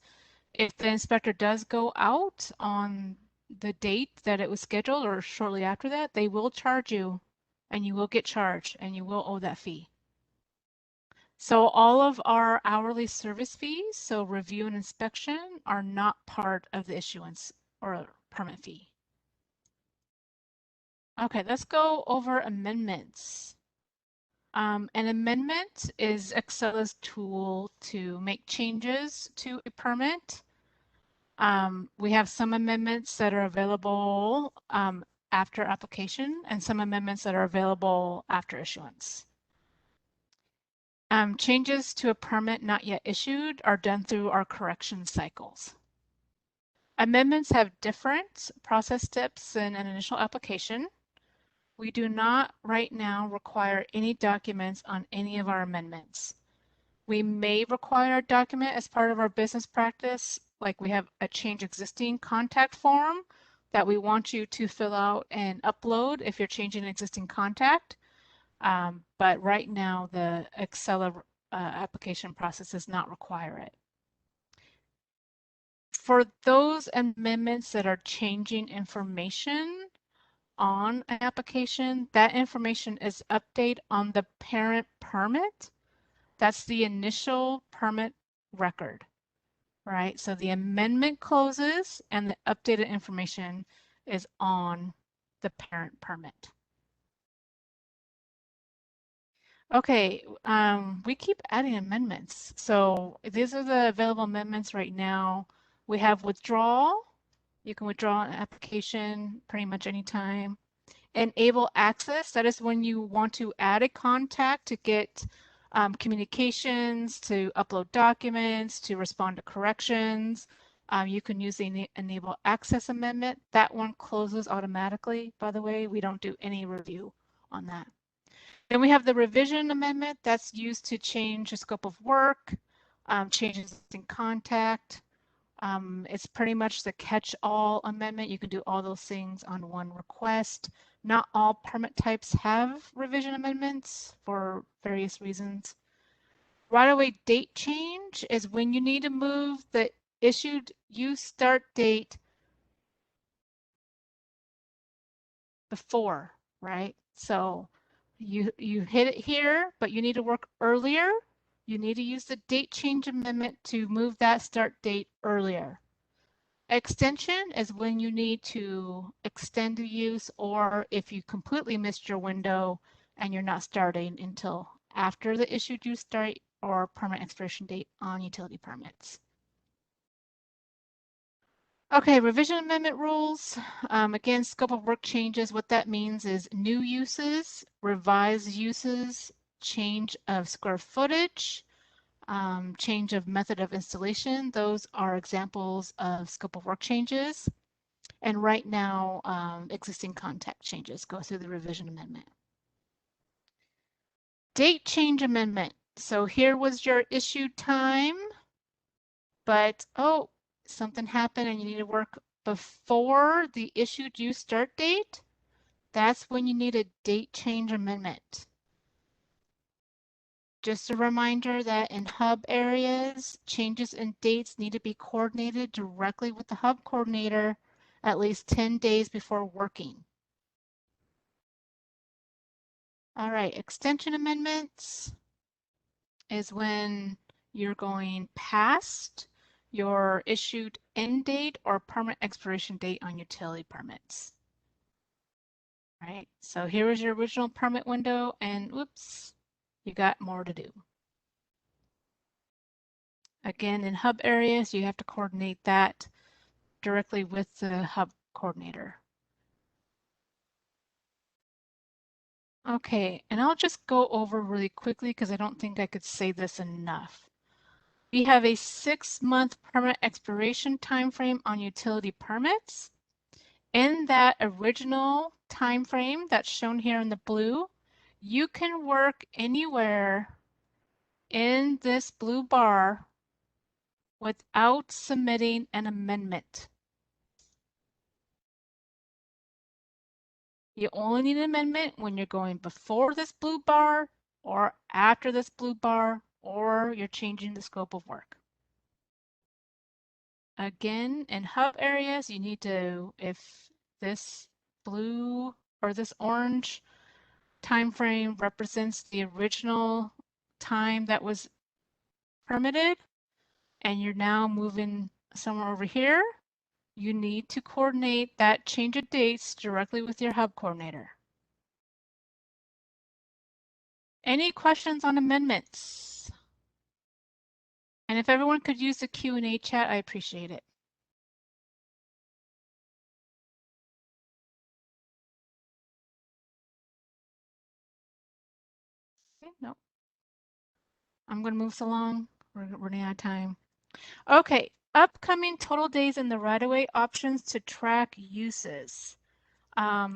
if the inspector does go out on the date that it was scheduled or shortly after that, they will charge you and you will get charged and you will owe that fee. So all of our hourly service fees, so review and inspection, are not part of the issuance or permit fee. Okay, let's go over amendments. An amendment is Accela's tool to make changes to a permit. We have some amendments that are available after application and some amendments that are available after issuance. Changes to a permit not yet issued are done through our correction cycles. Amendments have different process steps than an initial application. We do not right now require any documents on any of our amendments. We may require a document as part of our business practice, like we have a change existing contact form that we want you to fill out and upload if you're changing an existing contact. But right now, the Accela application process does not require it. For those amendments that are changing information on an application, that information is updated on the parent permit. That's the initial permit record, right? So the amendment closes and the updated information is on the parent permit. Okay, we keep adding amendments. So these are the available amendments right now. We have withdrawal. You can withdraw an application pretty much anytime. Enable access, that is when you want to add a contact to get communications, to upload documents, to respond to corrections. You can use the enable access amendment. That one closes automatically, by the way. We don't do any review on that. Then we have the revision amendment that's used to change the scope of work, changes in contact. It's pretty much the catch-all amendment. You can do all those things on one request. Not all permit types have revision amendments for various reasons. Right-of-way date change is when you need to move the issued use start date before, right? So you hit it here, but you need to work earlier. You need to use the date change amendment to move that start date earlier. Extension is when you need to extend the use, or if you completely missed your window and you're not starting until after the issued use date or permit expiration date on utility permits. Okay, revision amendment rules. Again, scope of work changes. What that means is new uses, revised uses, change of square footage, change of method of installation. Those are examples of scope of work changes. And right now, existing contact changes go through the revision amendment. Date change amendment. So here was your issue time, but oh, something happened and you need to work before the issued use start date. That's when you need a date change amendment. Just a reminder that in hub areas, changes in dates need to be coordinated directly with the hub coordinator at least 10 days before working. All right, extension amendments is when you're going past your issued end date or permit expiration date on utility permits. All right, so here is your original permit window and whoops, you got more to do. Again, in hub areas, you have to coordinate that directly with the hub coordinator. Okay, and I'll just go over really quickly because I don't think I could say this enough. We have a 6-month permit expiration timeframe on utility permits. In that original timeframe that's shown here in the blue, you can work anywhere in this blue bar without submitting an amendment. You only need an amendment when you're going before this blue bar or after this blue bar, or you're changing the scope of work. Again, in hub areas, you need to, if this blue or this orange time frame represents the original time that was permitted, and you're now moving somewhere over here, you need to coordinate that change of dates directly with your hub coordinator. Any questions on amendments? And if everyone could use the Q&A chat, I appreciate it. Okay, no. I'm going to move along. We're running out of time. Okay, upcoming total days in the right-of-way options to track uses.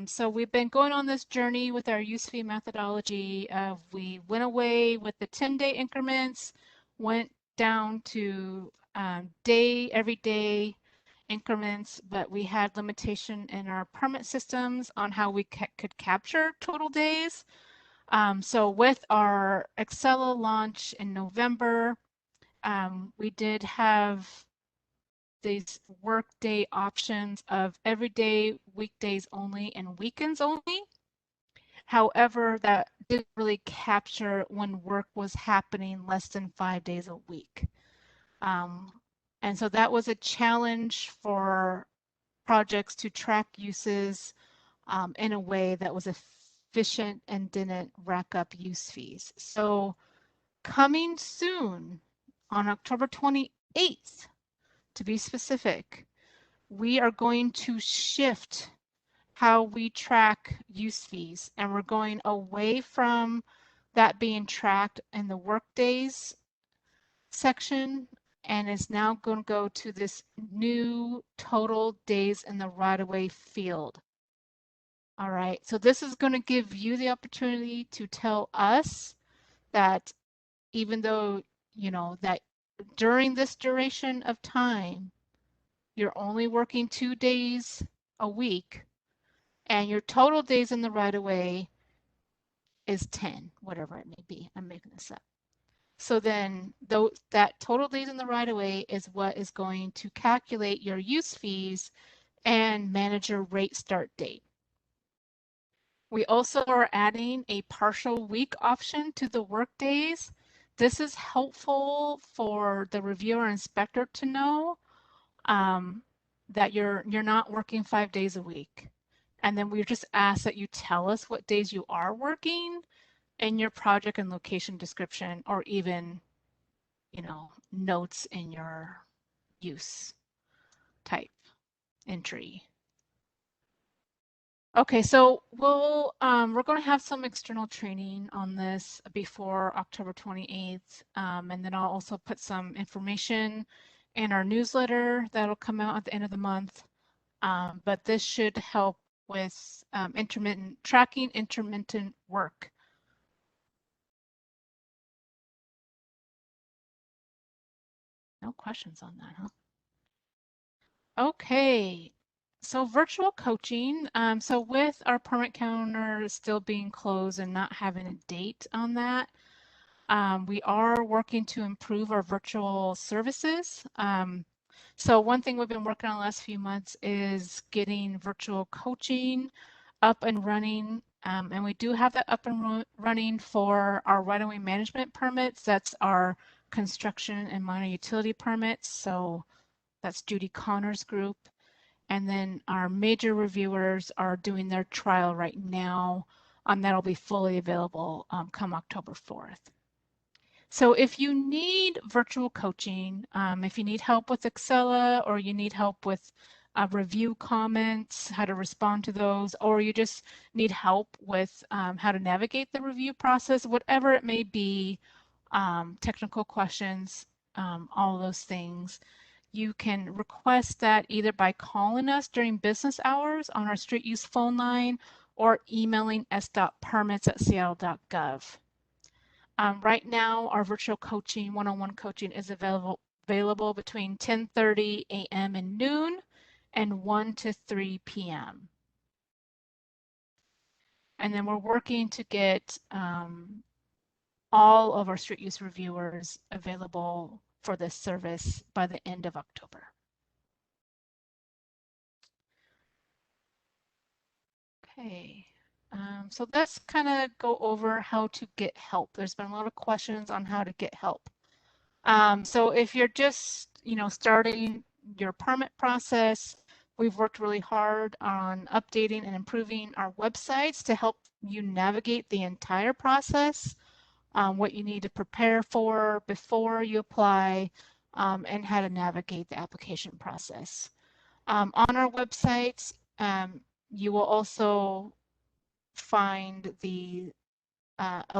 So we've been going on this journey with our use fee methodology. We went away with the 10-day increments, went down to every day increments, but we had limitation in our permit systems on how we could capture total days. So with our Accela launch in November, we did have these workday options of every day, weekdays only, and weekends only. However, that didn't really capture when work was happening less than 5 days a week. And so that was a challenge for projects to track uses in a way that was efficient and didn't rack up use fees. So coming soon on October 28th, to be specific, we are going to shift how we track use fees, and we're going away from that being tracked in the workdays section, and it's now going to go to this new total days in the right-of-way field. All right, so this is going to give you the opportunity to tell us that even though, you know, that during this duration of time, you're only working 2 days a week, and your total days in the right-of-way is 10, whatever it may be. I'm making this up. So then that total days in the right-of-way is what is going to calculate your use fees and manage your rate start date. We also are adding a partial week option to the work days. This is helpful for the reviewer inspector to know that you're not working 5 days a week. And then we just ask that you tell us what days you are working in your project and location description, or even, you know, notes in your use type entry. Okay, so we're going to have some external training on this before October 28th, and then I'll also put some information in our newsletter that'll come out at the end of the month. But this should help with tracking intermittent work. No questions on that, huh? Okay, so virtual coaching. So with our permit counter still being closed and not having a date on that, we are working to improve our virtual services. So one thing we've been working on the last few months is getting virtual coaching up and running. And we do have that up and running for our right-of-way management permits. That's our construction and minor utility permits. So that's Judy Connor's group. And then our major reviewers are doing their trial right now. That'll be fully available come October 4th. So if you need virtual coaching, if you need help with Accela, or you need help with review comments, how to respond to those, or you just need help with how to navigate the review process, whatever it may be, technical questions, all those things, you can request that either by calling us during business hours on our street use phone line or emailing s.permits@seattle.gov. Right now, our virtual coaching, one-on-one coaching is available between 10:30 a.m. and noon and 1 to 3 p.m. And then we're working to get all of our street use reviewers available for this service by the end of October. Okay, so let's kind of go over how to get help. There's been a lot of questions on how to get help. So if you're just, starting your permit process, we've worked really hard on updating and improving our websites to help you navigate the entire process, what you need to prepare for before you apply, and how to navigate the application process. On our websites, you will also find a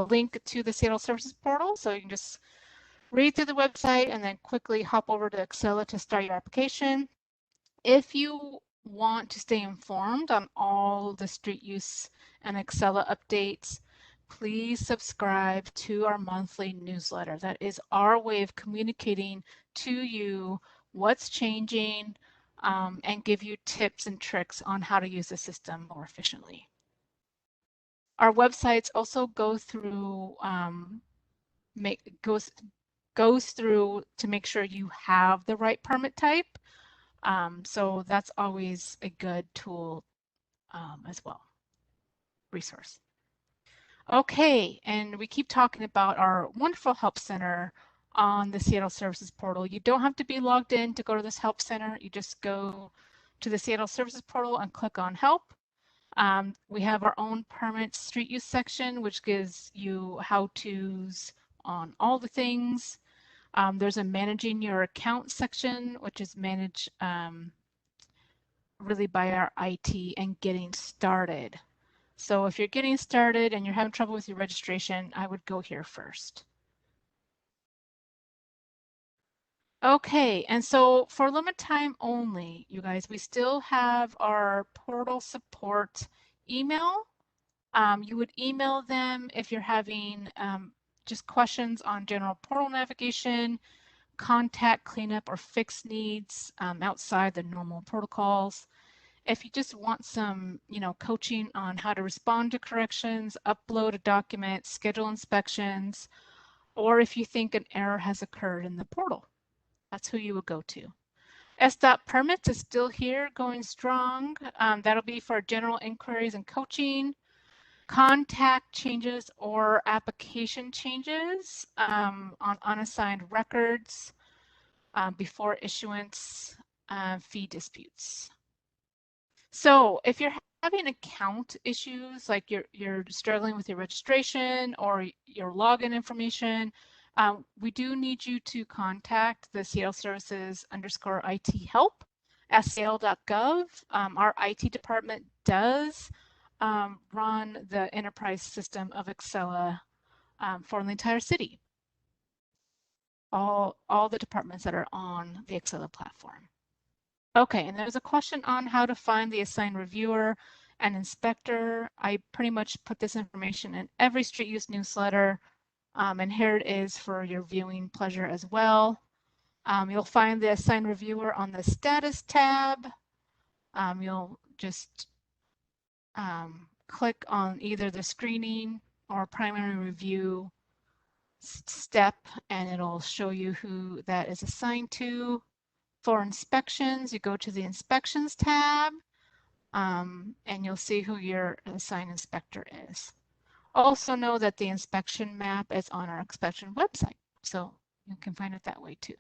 link to the Seattle Services portal, so you can just read through the website and then quickly hop over to Accela to start your application. If you want to stay informed on all the street use and Accela updates, please subscribe to our monthly newsletter. That is our way of communicating to you what's changing, and give you tips and tricks on how to use the system more efficiently. Our websites also go through goes through to make sure you have the right permit type. So that's always a good tool as well, resource. Okay, and we keep talking about our wonderful help center on the Seattle Services portal. You don't have to be logged in to go to this help center. You just go to the Seattle Services portal and click on help. We have our own permit street use section, which gives you how-tos on all the things. There's a managing your account section, which is managed really by our IT and getting started. So if you're getting started and you're having trouble with your registration, I would go here first. Okay, and so for limit time only, you guys, we still have our portal support email. You would email them if you're having just questions on general portal navigation, contact, cleanup, or fix needs outside the normal protocols. If you just want some, coaching on how to respond to corrections, upload a document, schedule inspections, or if you think an error has occurred in the portal, that's who you would go to. S.Permits is still here, going strong. That'll be for general inquiries and coaching, contact changes or application changes on unassigned records, before issuance, fee disputes. So if you're having account issues, like you're struggling with your registration or your login information, we do need you to contact the Seattle Services _IT help at seattle.gov. Our IT department does run the enterprise system of Accela for the entire city. All the departments that are on the Accela platform. Okay, and there's a question on how to find the assigned reviewer and inspector. I pretty much put this information in every street use newsletter, and here it is for your viewing pleasure as well. You'll find the assigned reviewer on the status tab. You'll just click on either the screening or primary review step, and it'll show you who that is assigned to. For inspections, you go to the inspections tab, and you'll see who your assigned inspector is. Also know that the inspection map is on our inspection website, so you can find it that way too.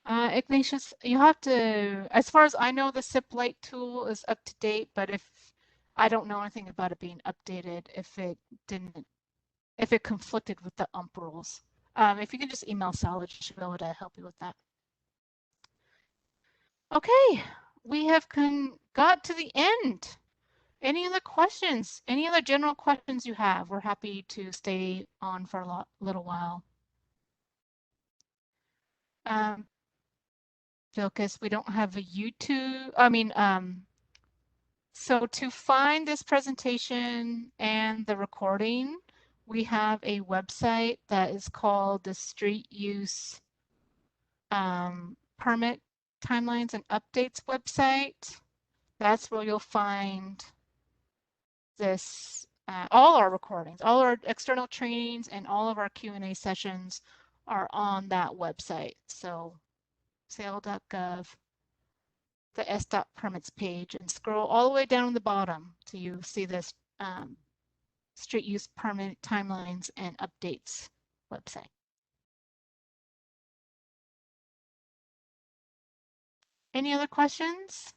Ignatius, you have to, as far as I know, the SIP Lite tool is up to date, but if I don't know anything about it being updated, if it didn't if it conflicted with the UMP rules. If you can just email Sally, she'll be able to help you with that. Okay, we have got to the end. Any other questions? Any other general questions you have? We're happy to stay on for a little while. Vilcus, we don't have a YouTube. So to find this presentation and the recording, we have a website that is called the Street Use Permit Timelines and Updates website. That's where you'll find this, all our recordings, all our external trainings, and all of our Q&A sessions are on that website. So sale.gov, the SDOT permits page, and scroll all the way down the bottom so you see this street use permit timelines and updates website. Any other questions?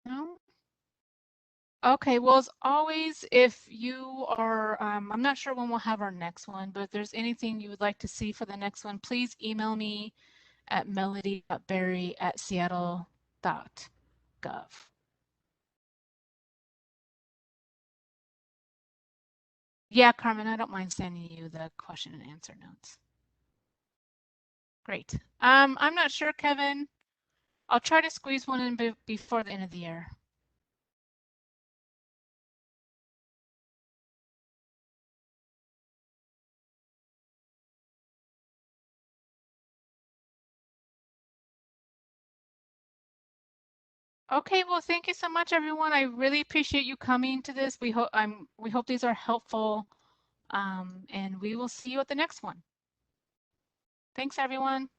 No? Okay, well, as always, if you are, I'm not sure when we'll have our next one, but if there's anything you would like to see for the next one, please email me at melody.berry@seattle.gov. Yeah, Carmen, I don't mind sending you the question and answer notes. Great. I'm not sure, Kevin. I'll try to squeeze one in before the end of the year. Okay, well, thank you so much, everyone. I really appreciate you coming to this. We hope these are helpful, and we will see you at the next one. Thanks, everyone.